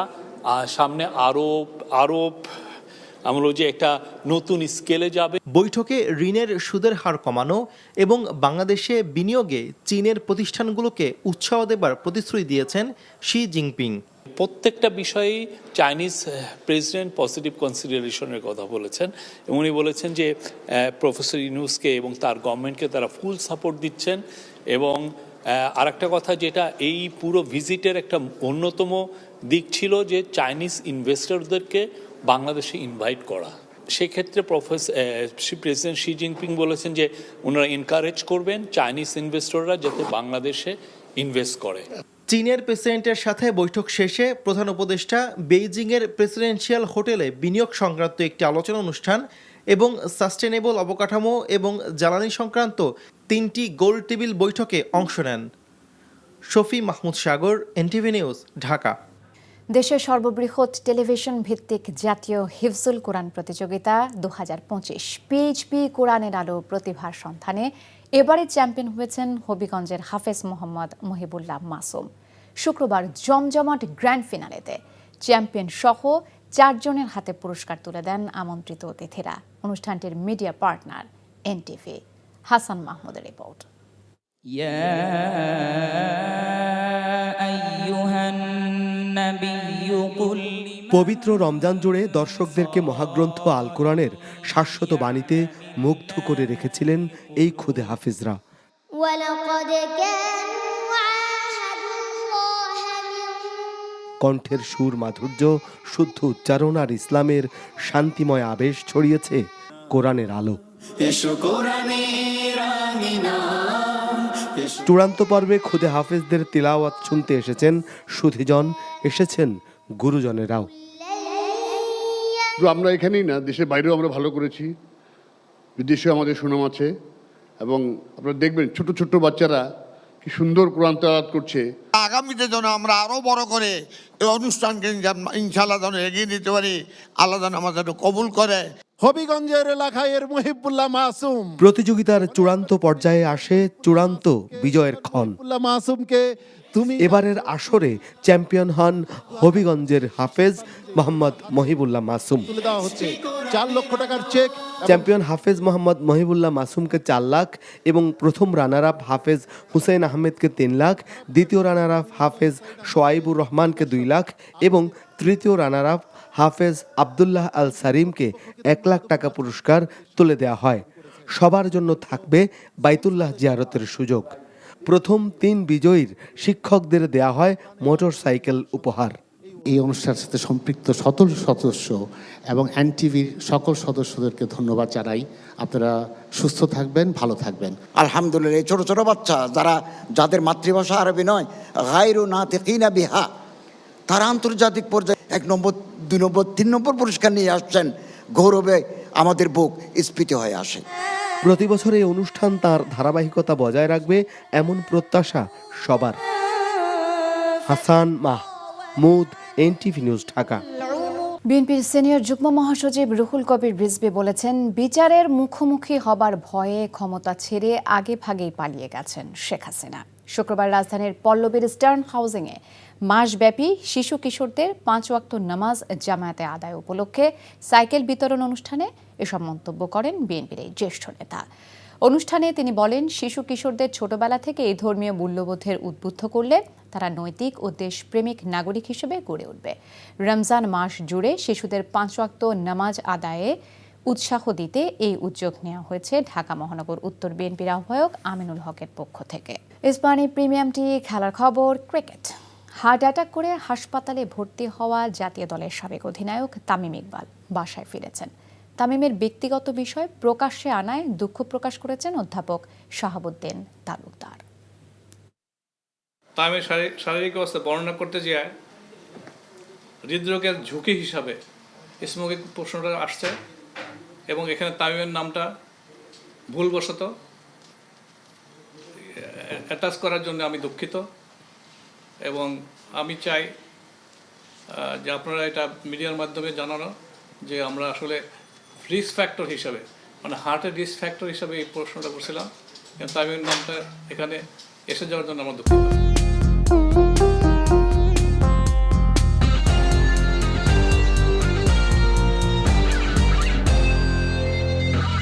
সামনে আরও আমরা যে একটা নতুন স্কেলে যাবে। বৈঠকে ঋণের সুদের হার কমানো এবং বাংলাদেশে বিনিয়োগে চীনের প্রতিষ্ঠানগুলোকে উৎসাহ দেবার প্রতিশ্রুতি দিয়েছেন শি জিনপিং। প্রত্যেকটা বিষয়েই চাইনিজ প্রেসিডেন্ট পজিটিভ কনসিডারেশনের কথা বলেছেন এবং উনি বলেছেন যে প্রফেসর ইউনূসকে এবং তার গভর্নমেন্টকে তারা ফুল সাপোর্ট দিচ্ছেন। এবং আরেকটা কথা যেটা এই পুরো ভিজিটের একটা অন্যতম দিক ছিল যে চাইনিজ ইনভেস্টরদেরকে বাংলাদেশে ইনভাইট করা। সেক্ষেত্রে প্রেসিডেন্ট শি জিনপিং বলেছেন যে ওনারা এনকারেজ করবেন চাইনিজ ইনভেস্টররা যাতে বাংলাদেশে ইনভেস্ট করে। চীনের প্রেসিডেন্টের সাথে বৈঠক শেষে প্রধান উপদেষ্টা বেইজিংয়ের প্রেসিডেন্সিয়াল হোটেলে বিনিয়োগ সংক্রান্ত একটি আলোচনা অনুষ্ঠান এবং সাস্টেনেবল অবকাঠামো এবং জ্বালানি সংক্রান্ত 3টি গোল টেবিল বৈঠকে অংশ নেন। শফি মাহমুদ সাগর, এনটিভি নিউজ, ঢাকা। দেশের সর্ববৃহৎ টেলিভিশন ভিত্তিক জাতীয় হিফজুল কোরআন প্রতিযোগিতা 2025 পিএইচপি কোরআনের আলো প্রতিভার সন্ধানে এবারে চ্যাম্পিয়ন হয়েছেন হবিগঞ্জের হাফেজ মোহাম্মদ মহিবুল্লাহ মাসুম। শুক্রবার জমজমাট গ্র্যান্ড ফিনালেতে চ্যাম্পিয়ন সহ 4 জনের হাতে পুরস্কার তুলে দেন আমন্ত্রিত অতিথিরা। অনুষ্ঠানটির মিডিয়া পার্টনার এনটিভি। হাসান মাহমুদের রিপোর্ট। পবিত্র রমজান জুড়ে দর্শকদেরকে মহাগ্রন্থ আল কোরআনের শাশ্বত বাণীতে মুগ্ধ করে রেখেছিলেন এই খুদে হাফিজরা। কণ্ঠের সুর মাধুর্য, শুদ্ধ উচ্চারণ আর ইসলামের শান্তিময় আবেশ ছড়িয়েছে কোরআনের আলো। চূড়ান্ত পর্বে খুদে হাফেজদের তিলাওয়াত শুনতে এসেছেন সুধীজন, এসেছেন গুরুজনেরাও। আমরা এখানেই না, দেশের বাইরেও আমরা ভালো করেছি, বিদেশেও আমাদের সুনাম আছে। এবং আপনারা দেখবেন ছোট ছোট বাচ্চারা কি সুন্দর কোরআন তেলাওয়াত করছে। আগামীতে যেন আমরা আরো বড় করে এই অনুষ্ঠানকে ইনশাআল্লাহ যেন এগিয়ে নিতে পারি, আল্লাহ যেন আমাদের কবুল করে। হবিগঞ্জের এলাকায় মহিবুল্লাহ মাসুম প্রতিযোগিতার চূড়ান্ত পর্যায়ে আসে চূড়ান্ত বিজয়ের ক্ষণ। মাসুমকে তুমি এবারের আসরে চ্যাম্পিয়ন হন হবিগঞ্জের হাফেজ মোহাম্মদ মহিবুল্লাহ মাসুম। 4 লক্ষ টাকার চেক। চ্যাম্পিয়ন হাফেজ মোহাম্মদ মহিবুল্লাহ মাসুমকে 4 লাখ এবং প্রথম রানার আপ হাফেজ হুসেন আহমেদকে 3 লাখ, দ্বিতীয় রানার আপ হাফেজ সোয়াইবুর রহমানকে 2 লাখ এবং তৃতীয় রানার আপ হাফেজ আবদুল্লাহ আল সারিমকে 1 লাখ টাকা পুরস্কার তুলে দেওয়া হয়। সবার জন্য থাকবে বাইতুল্লাহ জিয়ারতের সুযোগ। প্রথম 3 বিজয়ীর শিক্ষকদের দেয়া হয় মোটরসাইকেল উপহার। এই অনুষ্ঠানের সাথে সম্পৃক্ত সকল সদস্য এবং এনটিভির সকল সদস্যদেরকে ধন্যবাদ জানাই। আপনারা সুস্থ থাকবেন, ভালো থাকবেন। আলহামদুলিল্লাহ, এই ছোট ছোট বাচ্চা যাদের মাতৃভাষা আরবি নয়, গায়রু নাতিকিনা বিহা, তারা আন্তর্জাতিক পর্যায়ে 1 নম্বর, 2 নম্বর, 3 নম্বর পুরস্কার নিয়ে আসছেন। গৌরবে আমাদের বুক স্ফীত হয়ে আসে। প্রতি বছর এই অনুষ্ঠান তার ধারাবাহিকতা বজায় রাখবে এমন প্রত্যাশা সবার। Hasan Mahmud, NTV news, Dhaka. বিএনপির সিনিয়র যুগ্ম মহাসচিব রুহুল কবির রিজভী বলেছেন, বিচারের মুখোমুখি হবার ভয়ে ক্ষমতা ছেড়ে আগে ভাগেই পালিয়ে গেছেন শেখ হাসিনা। শুক্রবার রাজধানীর পল্লবীর স্টার্ন হাউজিংয়ে মাসব্যাপী শিশু কিশোরদের 5 ওয়াক্ত নামাজ জামায়াতে আদায় উপলক্ষে সাইকেল বিতরণ অনুষ্ঠানে এসব মন্তব্য করেন বিএনপির এই জ্যেষ্ঠ নেতা। অনুষ্ঠানে তিনি বলেন, শিশু কিশোরদের ছোটবেলা থেকে এই ধর্মীয় মূল্যবোধের উদ্বুদ্ধ করলে তারা নৈতিক ও দেশপ্রেমিক নাগরিক হিসেবে গড়ে উঠবে। রমজান মাস জুড়ে শিশুদের 5 ওয়াক্ত নামাজ আদায়ে উৎসাহ দিতে এই উদ্যোগ নেওয়া হয়েছে ঢাকা মহানগর উত্তর বিএনপির আহ্বায়ক আমিনুল হকের পক্ষ থেকে। ইসপানি প্রিমিয়াম টি খেলার খবর, ক্রিকেট। হার্ট অ্যাটাক করে হাসপাতালে ভর্তি হওয়া জাতীয় দলের সাবেক অধিনায়ক তামিম ইকবাল বাসায় ফিরেছেন। তামিমের ব্যক্তিগত বিষয় প্রকাশ্যে আনায় দুঃখ প্রকাশ করেছেন অধ্যাপক শাহাবুদ্দিন তালুকদার। তামিমের শারীরিক অবস্থা বর্ণনা করতে যায় হৃদরোগের ঝুঁকি হিসাবে স্মোকিং প্রশ্নটা আসছে এবং এখানে তামিমের নামটা ভুলবশত অ্যাটাচ করার জন্য আমি দুঃখিত এবং আমি চাই যে আপনারা এটা মিডিয়ার মাধ্যমে জানানো যে আমরা আসলে রিস্ক ফ্যাক্টর হিসাবে, মানে হার্টের রিস্ক ফ্যাক্টর হিসাবে এই প্রশ্নটা করছিলাম। তামিমের নামটা এখানে এসে যাওয়ার জন্য আমরা দুঃখিত।